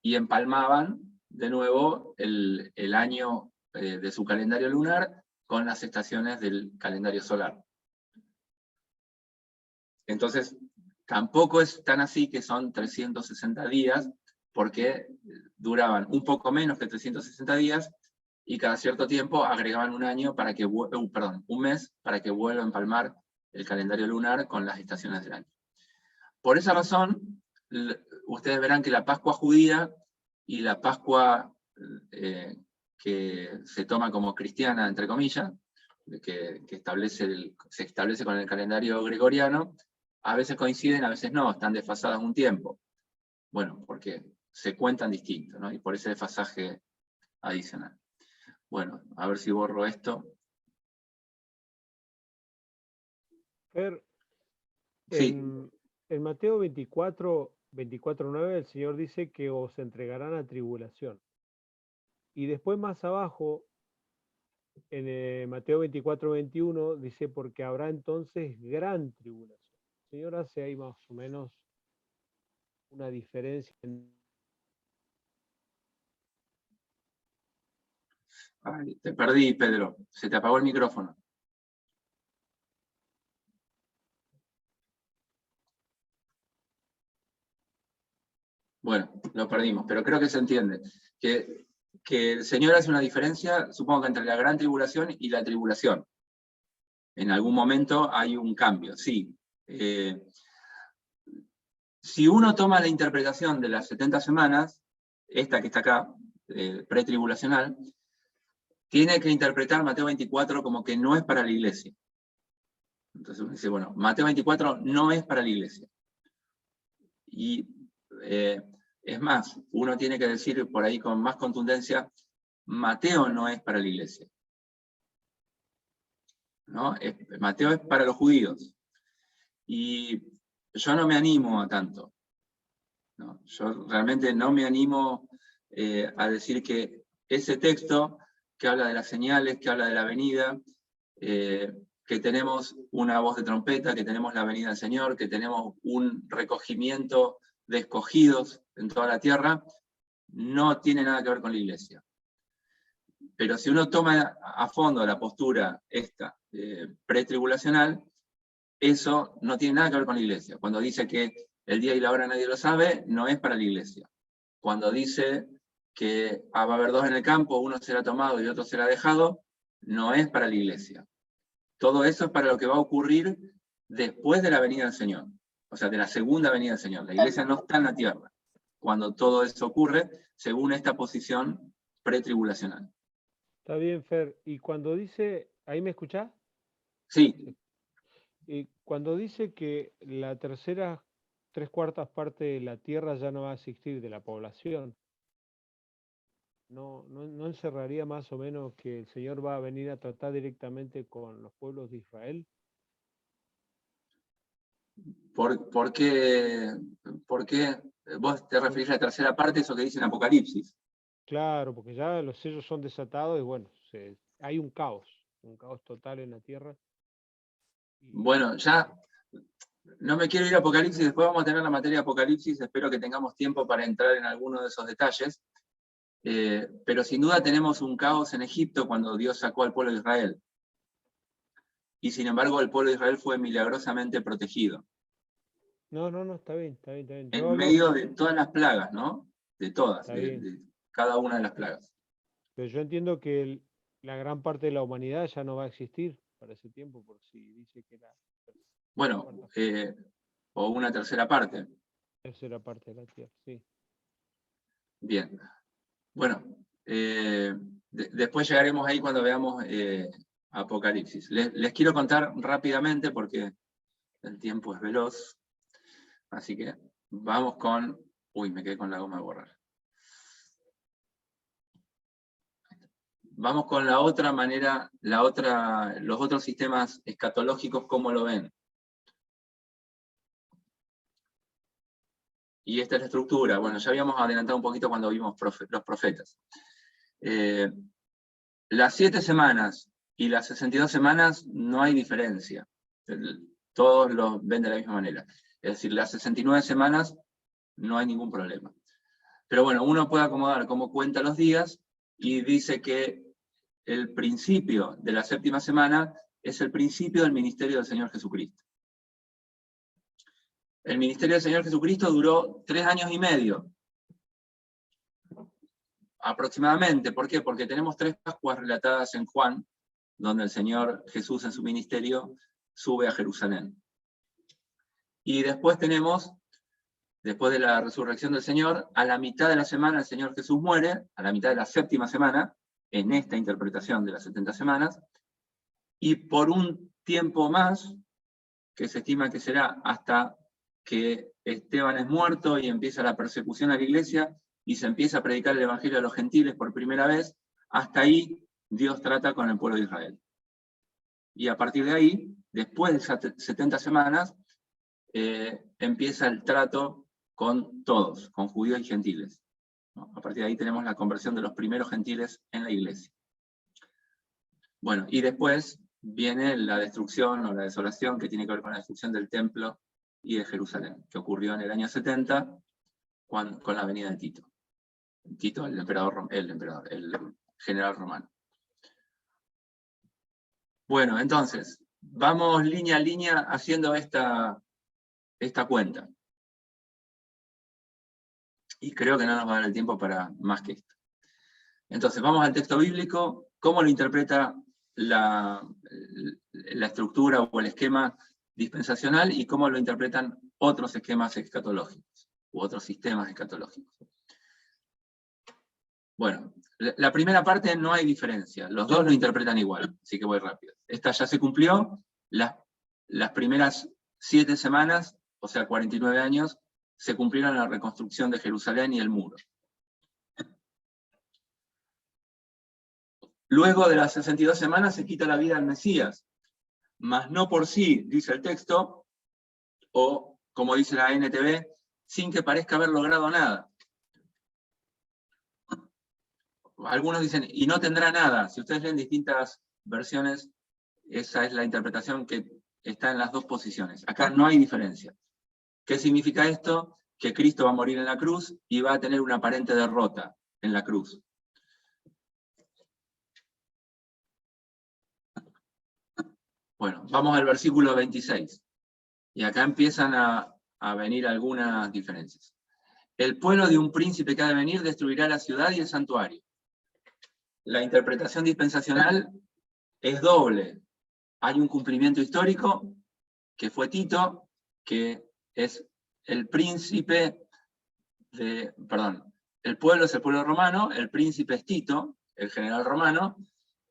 Y empalmaban de nuevo el año de su calendario lunar con las estaciones del calendario solar. Entonces, tampoco es tan así que son 360 días, porque duraban un poco menos que 360 días, y cada cierto tiempo agregaban un año para que, un mes para que vuelva a empalmar el calendario lunar con las estaciones del año. Por esa razón, ustedes verán que la Pascua judía y la Pascua que se toma como cristiana, entre comillas, que se establece con el calendario gregoriano, a veces coinciden, a veces no, están desfasadas un tiempo. Bueno, porque se cuentan distintos, ¿no? Y por ese desfasaje adicional. Bueno, a ver si borro esto. Fer, Sí. en Mateo 24:9, el Señor dice que os entregarán a tribulación. Y después más abajo, en Mateo 24:21, dice, porque habrá entonces gran tribulación. El Señor hace ahí más o menos una diferencia. Ay, te perdí, Pedro. Se te apagó el micrófono. Bueno, lo perdimos, pero creo que se entiende. Que el Señor hace una diferencia, supongo que entre la gran tribulación y la tribulación. En algún momento hay un cambio, sí. Si uno toma la interpretación de las 70 semanas, esta que está acá, pretribulacional, tiene que interpretar Mateo 24 como que no es para la iglesia. Entonces uno dice, bueno, Mateo 24 no es para la iglesia. Y es más, uno tiene que decir por ahí con más contundencia, Mateo no es para la iglesia. ¿No? Mateo es para los judíos. Y yo no me animo a tanto. ¿No? Yo realmente no me animo a decir que ese texto que habla de las señales, que habla de la venida, que tenemos una voz de trompeta, que tenemos la venida del Señor, que tenemos un recogimiento de escogidos en toda la tierra, no tiene nada que ver con la iglesia. Pero si uno toma a fondo la postura esta pretribulacional, eso no tiene nada que ver con la iglesia. Cuando dice que el día y la hora nadie lo sabe, no es para la iglesia. Cuando dice que va a haber 2 en el campo, uno será tomado y otro será dejado, no es para la iglesia. Todo eso es para lo que va a ocurrir después de la venida del Señor. O sea, de la segunda venida del Señor. La iglesia no está en la tierra cuando todo eso ocurre, según esta posición pretribulacional. Está bien, Fer. Y cuando dice, ¿ahí me escuchás? Sí. Y cuando dice que la tercera 3/4 parte de la tierra ya no va a existir de la población, ¿no encerraría más o menos que el Señor va a venir a tratar directamente con los pueblos de Israel? ¿Por qué vos te referís a la tercera parte, eso que dice en Apocalipsis? Claro, porque ya los sellos son desatados y bueno, hay un caos total en la tierra. Bueno, ya no me quiero ir a Apocalipsis, después vamos a tener la materia de Apocalipsis, espero que tengamos tiempo para entrar en alguno de esos detalles, pero sin duda tenemos un caos en Egipto cuando Dios sacó al pueblo de Israel. Y sin embargo el pueblo de Israel fue milagrosamente protegido. No, está bien. En medio de todas las plagas, ¿no? De todas, de cada una de las plagas. Pero yo entiendo que la gran parte de la humanidad ya no va a existir para ese tiempo, por si dice que la... Bueno, o una tercera parte. Tercera parte de la tierra, sí. Bien. Bueno, después llegaremos ahí cuando veamos Apocalipsis. Les quiero contar rápidamente porque el tiempo es veloz. Así que vamos con... Uy, me quedé con la goma de borrar. Vamos con la otra manera, los otros sistemas escatológicos, ¿cómo lo ven? Y esta es la estructura. Bueno, ya habíamos adelantado un poquito cuando vimos los profetas. Las 7 semanas y las 62 semanas no hay diferencia. Todos lo ven de la misma manera. Es decir, las 69 semanas no hay ningún problema. Pero bueno, uno puede acomodar cómo cuenta los días y dice que el principio de la 7ª semana es el principio del ministerio del Señor Jesucristo. El ministerio del Señor Jesucristo duró 3 años y medio. Aproximadamente. ¿Por qué? Porque tenemos 3 Pascuas relatadas en Juan, donde el Señor Jesús en su ministerio sube a Jerusalén. Y después tenemos, después de la resurrección del Señor, a la mitad de la semana el Señor Jesús muere, a la mitad de la 7ª semana, en esta interpretación de las 70 semanas, y por un tiempo más, que se estima que será hasta que Esteban es muerto y empieza la persecución a la iglesia, y se empieza a predicar el evangelio a los gentiles por primera vez, hasta ahí Dios trata con el pueblo de Israel. Y a partir de ahí, después de esas 70 semanas, empieza el trato con todos, con judíos y gentiles. A partir de ahí tenemos la conversión de los primeros gentiles en la iglesia. Bueno, y después viene la destrucción o la desolación que tiene que ver con la destrucción del templo y de Jerusalén, que ocurrió en el año 70 con la venida de Tito. Tito, el general romano. Bueno, entonces, vamos línea a línea haciendo esta cuenta. Y creo que no nos va a dar el tiempo para más que esto. Entonces, vamos al texto bíblico. ¿Cómo lo interpreta la estructura o el esquema dispensacional y cómo lo interpretan otros esquemas escatológicos u otros sistemas escatológicos? Bueno, la primera parte no hay diferencia. Los dos lo interpretan igual, así que voy rápido. Esta ya se cumplió. Las primeras 7 semanas, o sea, 49 años, se cumplieron la reconstrucción de Jerusalén y el muro. Luego de las 62 semanas se quita la vida al Mesías, mas no por sí, dice el texto, o como dice la NTV, sin que parezca haber logrado nada. Algunos dicen, y no tendrá nada. Si ustedes leen distintas versiones, esa es la interpretación que está en las dos posiciones. Acá no hay diferencia. ¿Qué significa esto? Que Cristo va a morir en la cruz y va a tener una aparente derrota en la cruz. Bueno, vamos al versículo 26. Y acá empiezan a venir algunas diferencias. El pueblo de un príncipe que ha de venir destruirá la ciudad y el santuario. La interpretación dispensacional es doble. Hay un cumplimiento histórico, que fue Tito, que es el príncipe el pueblo es el pueblo romano, el príncipe es Tito, el general romano,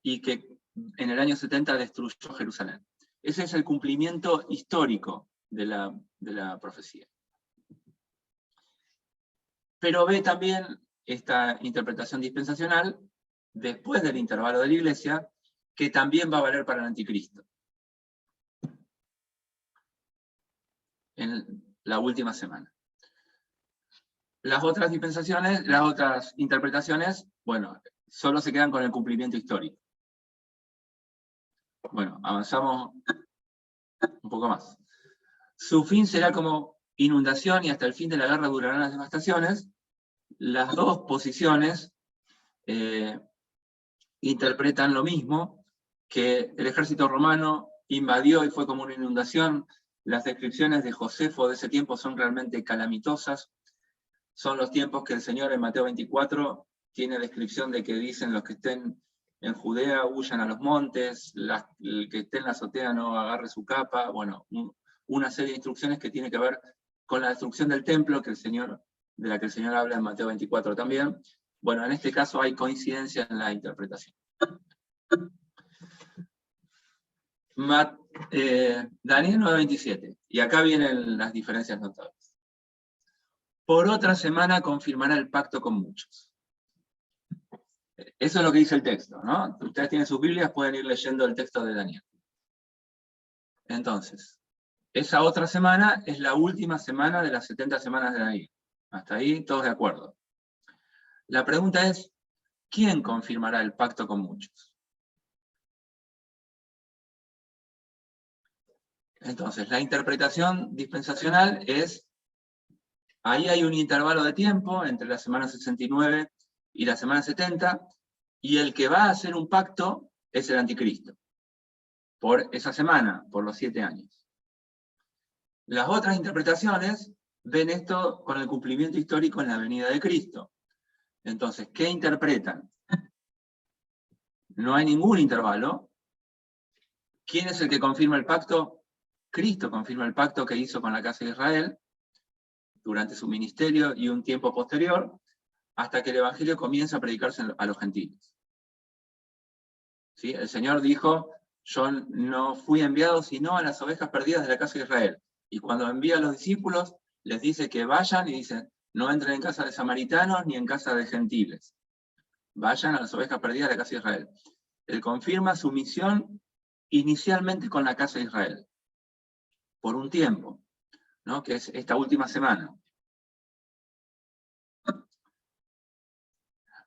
y que en el año 70 destruyó Jerusalén. Ese es el cumplimiento histórico de la profecía. Pero ve también esta interpretación dispensacional, después del intervalo de la iglesia, que también va a valer para el anticristo. En la última semana. Las otras dispensaciones, las otras interpretaciones, bueno, solo se quedan con el cumplimiento histórico. Bueno, avanzamos un poco más. Su fin será como inundación y hasta el fin de la guerra durarán las devastaciones. Las dos posiciones interpretan lo mismo, que el ejército romano invadió y fue como una inundación. Las descripciones de Josefo de ese tiempo son realmente calamitosas. Son los tiempos que el Señor en Mateo 24 tiene descripción de que dicen los que estén en Judea huyan a los montes, el que esté en la azotea no agarre su capa. Bueno, una serie de instrucciones que tiene que ver con la destrucción del templo de la que el Señor habla en Mateo 24 también. Bueno, en este caso hay coincidencia en la interpretación. Daniel 9:27. Y acá vienen las diferencias notables. Por otra semana confirmará el pacto con muchos. Eso es lo que dice el texto, ¿no? Ustedes tienen sus Biblias, pueden ir leyendo el texto de Daniel. Entonces, esa otra semana es la última semana de las 70 semanas de Daniel. Hasta ahí todos de acuerdo. La pregunta es, ¿quién confirmará el pacto con muchos? Entonces, la interpretación dispensacional es, ahí hay un intervalo de tiempo entre la semana 69 y la semana 70, y el que va a hacer un pacto es el anticristo, por esa semana, por los 7 años. Las otras interpretaciones ven esto con el cumplimiento histórico en la venida de Cristo. Entonces, ¿qué interpretan? No hay ningún intervalo. ¿Quién es el que confirma el pacto? Cristo confirma el pacto que hizo con la casa de Israel durante su ministerio y un tiempo posterior, hasta que el Evangelio comienza a predicarse a los gentiles. ¿Sí? El Señor dijo, yo no fui enviado sino a las ovejas perdidas de la casa de Israel. Y cuando envía a los discípulos, les dice que vayan y dicen, no entren en casa de samaritanos ni en casa de gentiles. Vayan a las ovejas perdidas de la casa de Israel. Él confirma su misión inicialmente con la casa de Israel, por un tiempo, ¿no? Que es esta última semana.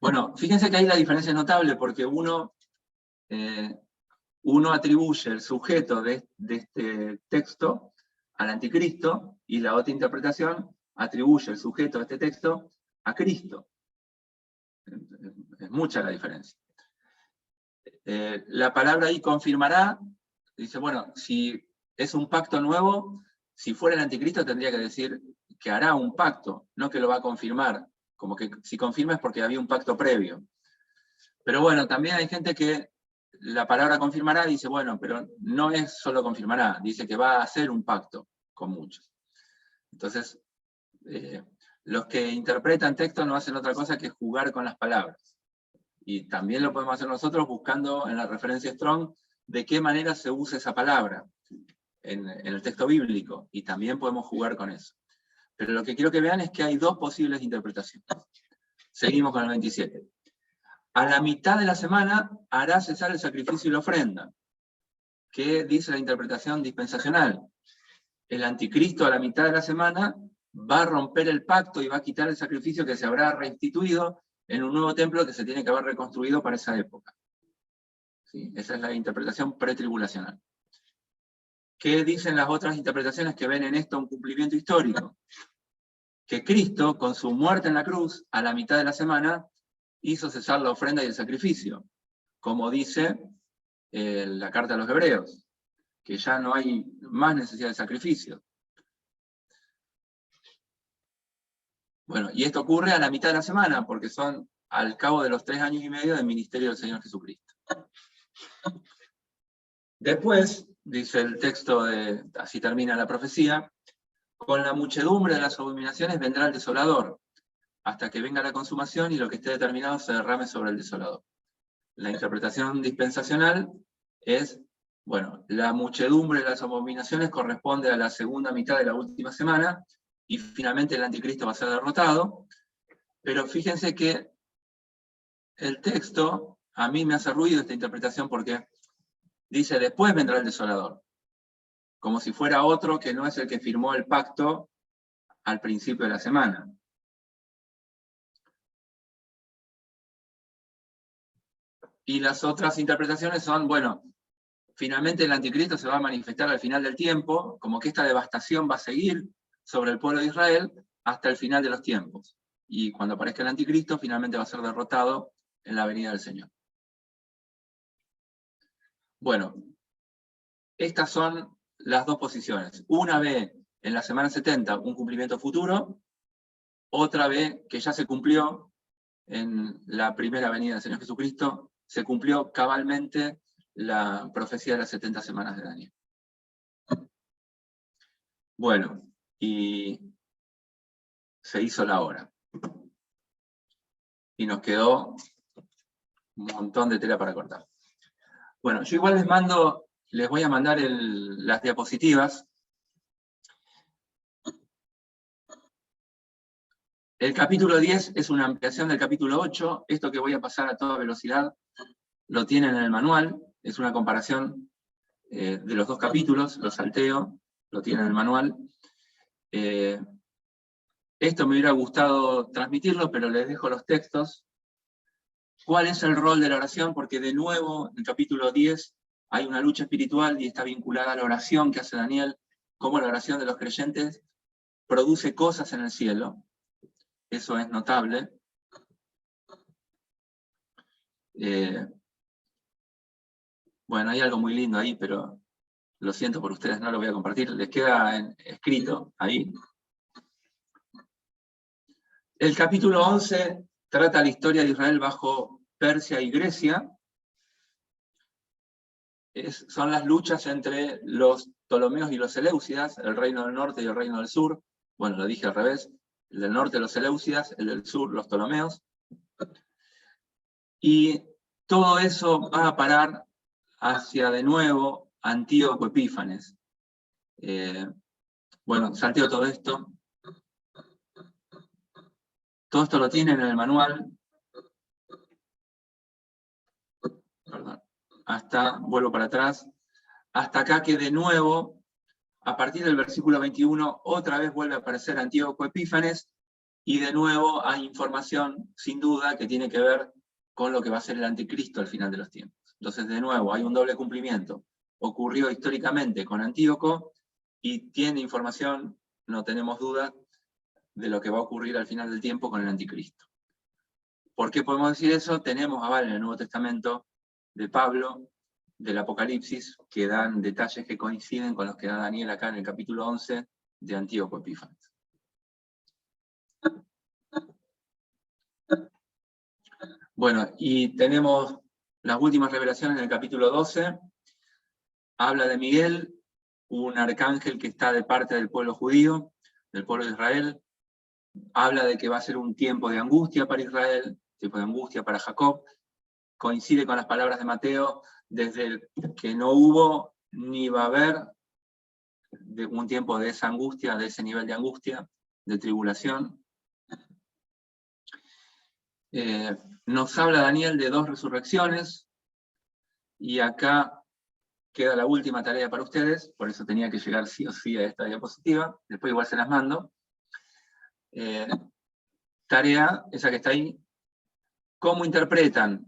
Bueno, fíjense que ahí la diferencia es notable, porque uno atribuye el sujeto de este texto al anticristo, y la otra interpretación atribuye el sujeto de este texto a Cristo. Es mucha la diferencia. La palabra ahí confirmará, dice, bueno, si es un pacto nuevo, si fuera el anticristo tendría que decir que hará un pacto, no que lo va a confirmar, como que si confirma es porque había un pacto previo. Pero bueno, también hay gente que la palabra confirmará dice, bueno, pero no es solo confirmará, dice que va a hacer un pacto con muchos. Entonces, los que interpretan texto no hacen otra cosa que jugar con las palabras. Y también lo podemos hacer nosotros buscando en la referencia Strong de qué manera se usa esa palabra en el texto bíblico, y también podemos jugar con eso. Pero lo que quiero que vean es que hay dos posibles interpretaciones. Seguimos con el 27. A la mitad de la semana hará cesar el sacrificio y la ofrenda. ¿Qué dice la interpretación dispensacional? El anticristo a la mitad de la semana va a romper el pacto y va a quitar el sacrificio que se habrá reinstituido en un nuevo templo que se tiene que haber reconstruido para esa época. ¿Sí? Esa es la interpretación pretribulacional. ¿Qué dicen las otras interpretaciones que ven en esto un cumplimiento histórico? Que Cristo, con su muerte en la cruz, a la mitad de la semana, hizo cesar la ofrenda y el sacrificio, como dice la carta a los Hebreos, que ya no hay más necesidad de sacrificio. Bueno, y esto ocurre a la mitad de la semana, porque son al cabo de los 3 años y medio del ministerio del Señor Jesucristo. Después, dice el texto, así termina la profecía, con la muchedumbre de las abominaciones vendrá el desolador, hasta que venga la consumación y lo que esté determinado se derrame sobre el desolador. La interpretación dispensacional es, bueno, la muchedumbre de las abominaciones corresponde a la segunda mitad de la última semana, y finalmente el anticristo va a ser derrotado, pero fíjense que el texto, a mí me hace ruido esta interpretación porque dice, después vendrá el desolador, como si fuera otro que no es el que firmó el pacto al principio de la semana. Y las otras interpretaciones son, bueno, finalmente el anticristo se va a manifestar al final del tiempo, como que esta devastación va a seguir sobre el pueblo de Israel hasta el final de los tiempos. Y cuando aparezca el anticristo, finalmente va a ser derrotado en la venida del Señor. Bueno, estas son las dos posiciones. Una ve en la semana 70 un cumplimiento futuro, otra ve que ya se cumplió en la primera venida del Señor Jesucristo, se cumplió cabalmente la profecía de las 70 semanas de Daniel. Bueno, y se hizo la hora. Y nos quedó un montón de tela para cortar. Bueno, yo igual les mando les voy a mandar las diapositivas. El capítulo 10 es una ampliación del capítulo 8. Esto que voy a pasar a toda velocidad lo tienen en el manual. Es una comparación de los dos capítulos, lo salteo, lo tienen en el manual. Esto me hubiera gustado transmitirlo, pero les dejo los textos. ¿Cuál es el rol de la oración? Porque de nuevo, en el capítulo 10, hay una lucha espiritual y está vinculada a la oración que hace Daniel, cómo la oración de los creyentes produce cosas en el cielo. Eso es notable. Bueno, hay algo muy lindo ahí, pero lo siento por ustedes, no lo voy a compartir. Les queda escrito ahí. El capítulo 11 trata la historia de Israel bajo Persia y Grecia. Son las luchas entre los Ptolomeos y los Seleucidas, el reino del norte y el reino del sur. Bueno, lo dije al revés. El del norte los Seleucidas, el del sur los Ptolomeos. Y todo eso va a parar hacia de nuevo Antíoco Epífanes. Bueno, salteo todo esto. Todo esto lo tienen en el manual. Perdón. Vuelvo para atrás. Hasta acá que de nuevo, a partir del versículo 21, otra vez vuelve a aparecer Antíoco Epífanes, y de nuevo hay información, sin duda, que tiene que ver con lo que va a ser el anticristo al final de los tiempos. Entonces, de nuevo, hay un doble cumplimiento. Ocurrió históricamente con Antíoco, y tiene información, no tenemos duda, de lo que va a ocurrir al final del tiempo con el anticristo. ¿Por qué podemos decir eso? Tenemos aval en el Nuevo Testamento de Pablo, del Apocalipsis, que dan detalles que coinciden con los que da Daniel acá en el capítulo 11 de Antíoco Epífanes. Bueno, y tenemos las últimas revelaciones en el capítulo 12. Habla de Miguel, un arcángel que está de parte del pueblo judío, del pueblo de Israel. Habla de que va a ser un tiempo de angustia para Israel, tiempo de angustia para Jacob. Coincide con las palabras de Mateo, desde que no hubo ni va a haber un tiempo de esa angustia, de ese nivel de angustia, de tribulación. Nos habla Daniel de 2 resurrecciones, y acá queda la última tarea para ustedes, por eso tenía que llegar sí o sí a esta diapositiva, después igual se las mando. Tarea, esa que está ahí, ¿cómo interpretan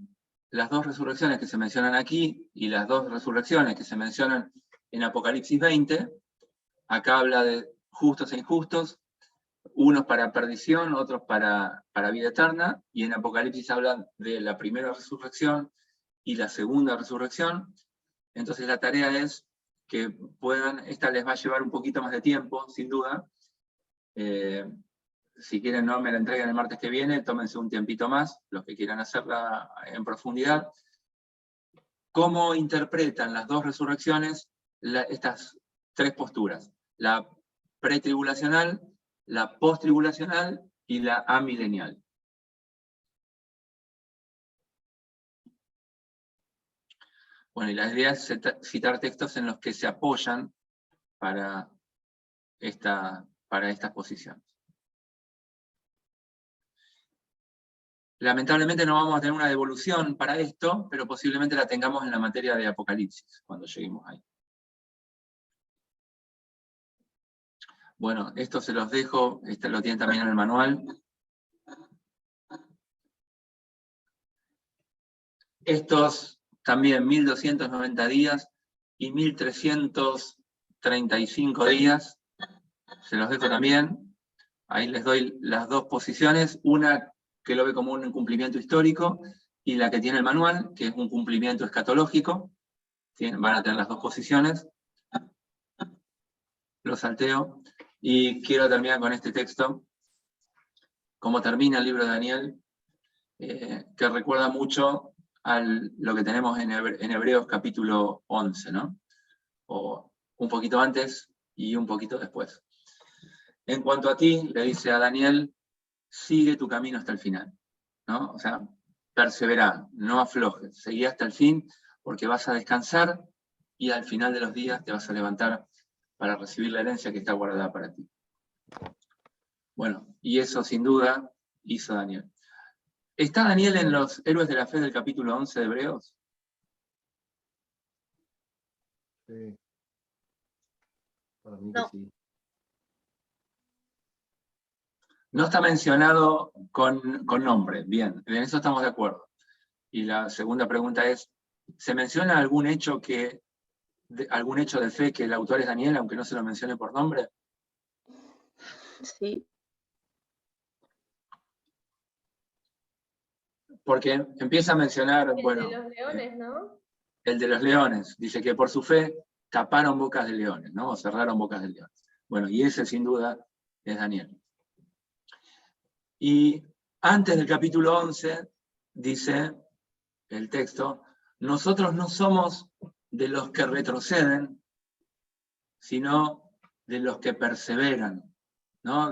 las 2 resurrecciones que se mencionan aquí y las 2 resurrecciones que se mencionan en Apocalipsis 20? Acá habla de justos e injustos, unos para perdición, otros para vida eterna, y en Apocalipsis habla de la primera resurrección y la segunda resurrección. Entonces la tarea es que puedan, esta les va a llevar un poquito más de tiempo, sin duda. Si quieren no me la entreguen el martes que viene, tómense un tiempito más, los que quieran hacerla en profundidad. ¿Cómo interpretan las 2 resurrecciones estas 3 posturas? La pretribulacional, la posttribulacional y la amilenial. Bueno, y la idea es citar textos en los que se apoyan para estas posiciones. Lamentablemente no vamos a tener una devolución para esto, pero posiblemente la tengamos en la materia de Apocalipsis, cuando lleguemos ahí. Bueno, esto se los dejo, lo tienen también en el manual. Estos también 1290 días y 1335 días, se los dejo también. Ahí les doy las 2 posiciones, una que lo ve como un cumplimiento histórico, y la que tiene el manual, que es un cumplimiento escatológico. Van a tener las 2 posiciones. Lo salteo. Y quiero terminar con este texto, como termina el libro de Daniel, que recuerda mucho a lo que tenemos en Hebreos capítulo 11, ¿no? O un poquito antes y un poquito después. En cuanto a ti, le dice a Daniel, sigue tu camino hasta el final, ¿no? O sea, persevera, no aflojes, seguí hasta el fin, porque vas a descansar y al final de los días te vas a levantar para recibir la herencia que está guardada para ti. Bueno, y eso sin duda hizo Daniel. ¿Está Daniel en los héroes de la fe del capítulo 11 de Hebreos? Sí. Para mí No. que sí. No está mencionado con nombre, bien, en eso estamos de acuerdo. Y la segunda pregunta es, ¿se menciona algún hecho de fe que el autor es Daniel, aunque no se lo mencione por nombre? Sí. Porque empieza a mencionar, bueno, de los leones, ¿no? el de los leones, dice que por su fe taparon bocas de leones, ¿no? O cerraron bocas de leones. Bueno, y ese sin duda es Daniel. Y antes del capítulo 11, dice el texto, nosotros no somos de los que retroceden, sino de los que perseveran, ¿no?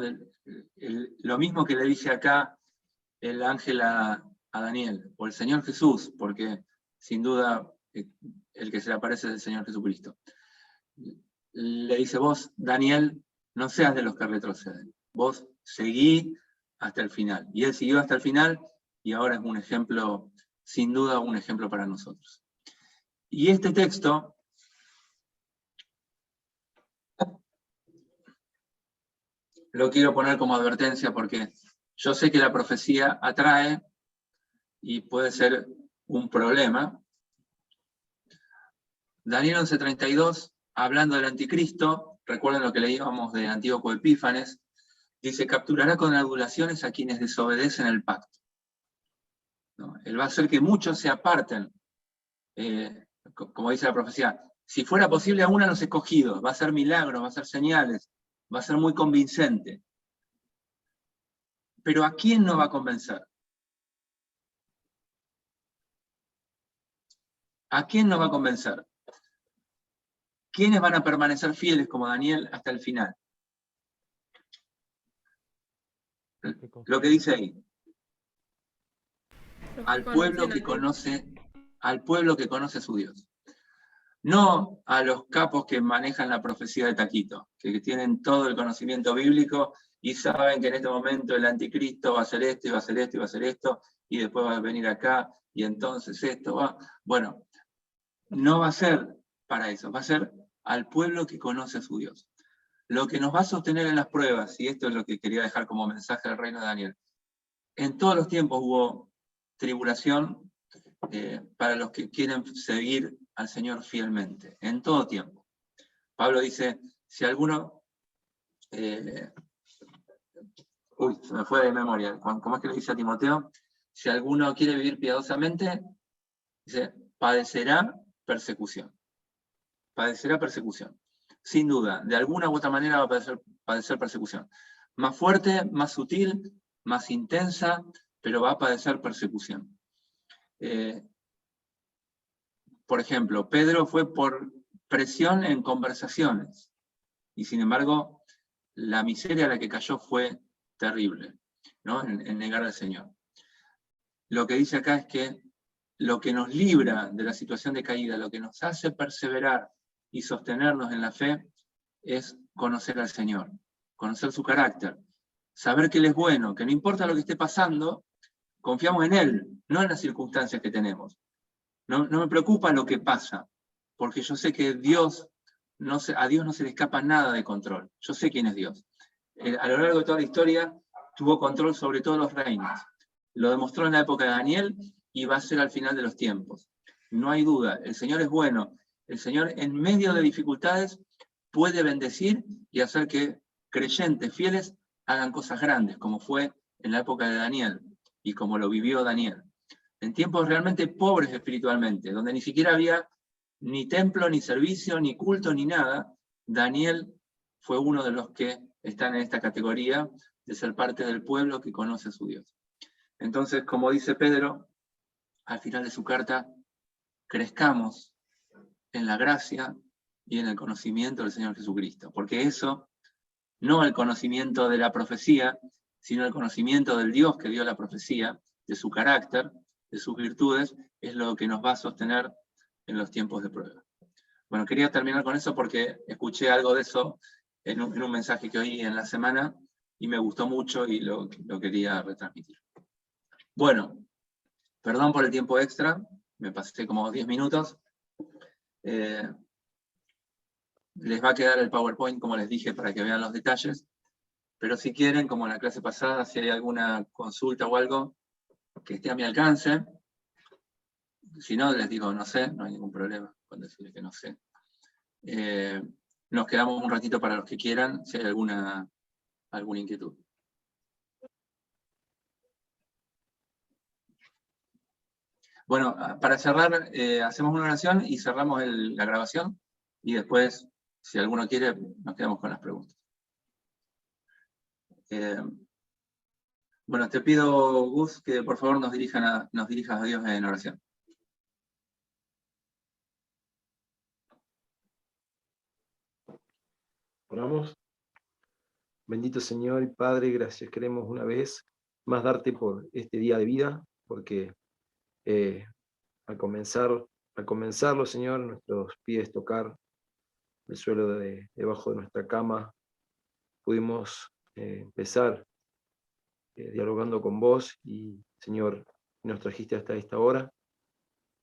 Lo mismo que le dice acá el ángel a Daniel, o el Señor Jesús, porque sin duda el que se le aparece es el Señor Jesucristo. Le dice, vos, Daniel, no seas de los que retroceden, vos seguí hasta el final. Y él siguió hasta el final, y ahora es un ejemplo, sin duda un ejemplo para nosotros. Y este texto lo quiero poner como advertencia porque yo sé que la profecía atrae y puede ser un problema. Daniel 11:32, hablando del anticristo, recuerden lo que leíamos de Antíoco Epífanes, dice, capturará con adulaciones a quienes desobedecen el pacto. ¿No? Él va a hacer que muchos se aparten, como dice la profecía, si fuera posible aún a los escogidos, va a hacer milagros, va a hacer señales, va a ser muy convincente. Pero ¿a quién no va a convencer? ¿A quién no va a convencer? ¿Quiénes van a permanecer fieles como Daniel hasta el final? Lo que dice ahí. Al pueblo que conoce a su Dios. No a los capos que manejan la profecía de Taquito, que tienen todo el conocimiento bíblico y saben que en este momento el anticristo va a hacer esto, y va a hacer esto, y va a hacer esto, y después va a venir acá, y entonces esto va. Bueno, no va a ser para eso, va a ser al pueblo que conoce a su Dios. Lo que nos va a sostener en las pruebas, y esto es lo que quería dejar como mensaje del reino de Daniel, en todos los tiempos hubo tribulación para los que quieren seguir al Señor fielmente, en todo tiempo. Pablo dice, si alguno... se me fue de memoria, ¿cómo es que le dice a Timoteo? Si alguno quiere vivir piadosamente, dice, padecerá persecución. Padecerá persecución. Sin duda, de alguna u otra manera va a padecer persecución. Más fuerte, más sutil, más intensa, pero va a padecer persecución. Por ejemplo, Pedro fue por presión en conversaciones, y sin embargo, la miseria a la que cayó fue terrible, ¿no? En negar al Señor. Lo que dice acá es que lo que nos libra de la situación de caída, lo que nos hace perseverar y sostenernos en la fe, es conocer al Señor, conocer su carácter, saber que Él es bueno, que no importa lo que esté pasando, confiamos en Él, no en las circunstancias que tenemos. No me preocupa lo que pasa, porque yo sé que a Dios no se le escapa nada de control. Yo sé quién es Dios. A lo largo de toda la historia tuvo control sobre todos los reinos. Lo demostró en la época de Daniel y va a ser al final de los tiempos. No hay duda, el Señor es bueno. El Señor en medio de dificultades puede bendecir y hacer que creyentes fieles hagan cosas grandes, como fue en la época de Daniel y como lo vivió Daniel. En tiempos realmente pobres espiritualmente, donde ni siquiera había ni templo, ni servicio, ni culto, ni nada, Daniel fue uno de los que están en esta categoría de ser parte del pueblo que conoce a su Dios. Entonces, como dice Pedro, al final de su carta, crezcamos en la gracia y en el conocimiento del Señor Jesucristo, porque eso, no el conocimiento de la profecía, sino el conocimiento del Dios que dio la profecía, de su carácter, de sus virtudes, es lo que nos va a sostener en los tiempos de prueba. Bueno, quería terminar con eso porque escuché algo de eso en un mensaje que oí en la semana y me gustó mucho y lo quería retransmitir. Bueno, perdón por el tiempo extra, me pasé como 10 minutos. Les va a quedar el PowerPoint, como les dije, para que vean los detalles, pero si quieren, como en la clase pasada, si hay alguna consulta o algo que esté a mi alcance, si no, les digo no sé, no hay ningún problema con decirles que no sé. Nos quedamos un ratito para los que quieran, si hay alguna inquietud. Bueno, para cerrar, hacemos una oración y cerramos la grabación, y después, si alguno quiere, nos quedamos con las preguntas. Bueno, te pido, Gus, que por favor nos dirijas a Dios en oración. Oramos. Bendito Señor y Padre, gracias queremos una vez más darte por este día de vida, porque al comenzarlo, Señor, nuestros pies tocar el suelo debajo de nuestra cama, pudimos empezar dialogando con vos y, Señor, nos trajiste hasta esta hora.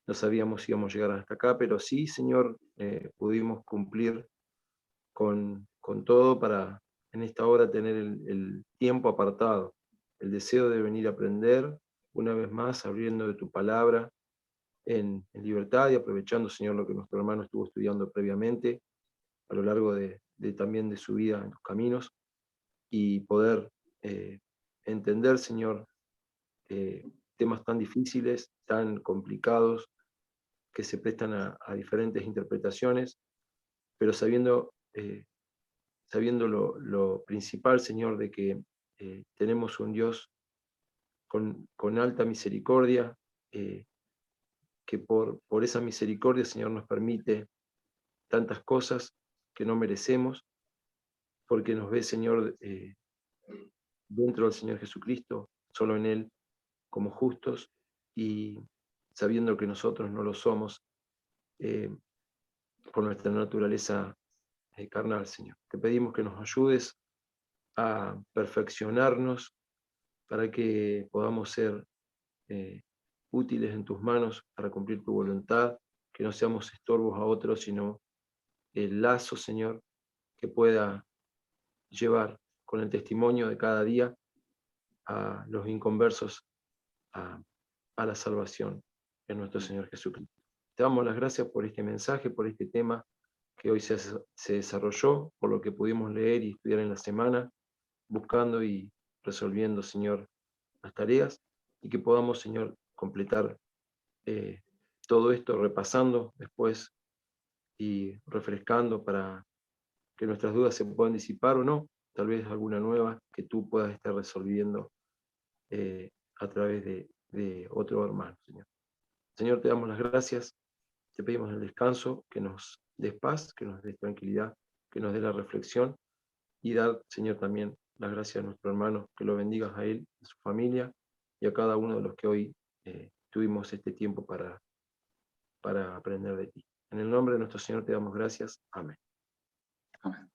No sabíamos si íbamos a llegar hasta acá, pero sí, Señor, pudimos cumplir con todo para en esta hora tener el tiempo apartado, el deseo de venir a aprender una vez más, abriendo de tu palabra en libertad y aprovechando, Señor, lo que nuestro hermano estuvo estudiando previamente a lo largo también de su vida en tus caminos, y poder entender, Señor, temas tan difíciles, tan complicados, que se prestan a diferentes interpretaciones, pero sabiendo lo principal, Señor, de que tenemos un Dios con alta misericordia, que por esa misericordia, Señor, nos permite tantas cosas que no merecemos, porque nos ve, Señor, dentro del Señor Jesucristo, solo en Él, como justos, y sabiendo que nosotros no lo somos por nuestra naturaleza carnal, Señor. Te pedimos que nos ayudes a perfeccionarnos para que podamos ser útiles en tus manos para cumplir tu voluntad, que no seamos estorbos a otros, sino el lazo, Señor, que pueda llevar con el testimonio de cada día a los inconversos a la salvación en nuestro Señor Jesucristo. Te damos las gracias por este mensaje, por este tema que hoy se desarrolló, por lo que pudimos leer y estudiar en la semana, buscando y resolviendo, Señor, las tareas, y que podamos, Señor, completar todo esto repasando después y refrescando para que nuestras dudas se puedan disipar o no, tal vez alguna nueva que tú puedas estar resolviendo a través de otro hermano, Señor. Señor, te damos las gracias, te pedimos el descanso, que nos des paz, que nos des tranquilidad, que nos dé la reflexión, y dar, Señor, también las gracias a nuestro hermano, que lo bendigas a él, a su familia, y a cada uno de los que hoy tuvimos este tiempo para aprender de ti. En el nombre de nuestro Señor te damos gracias. Amén. Amén.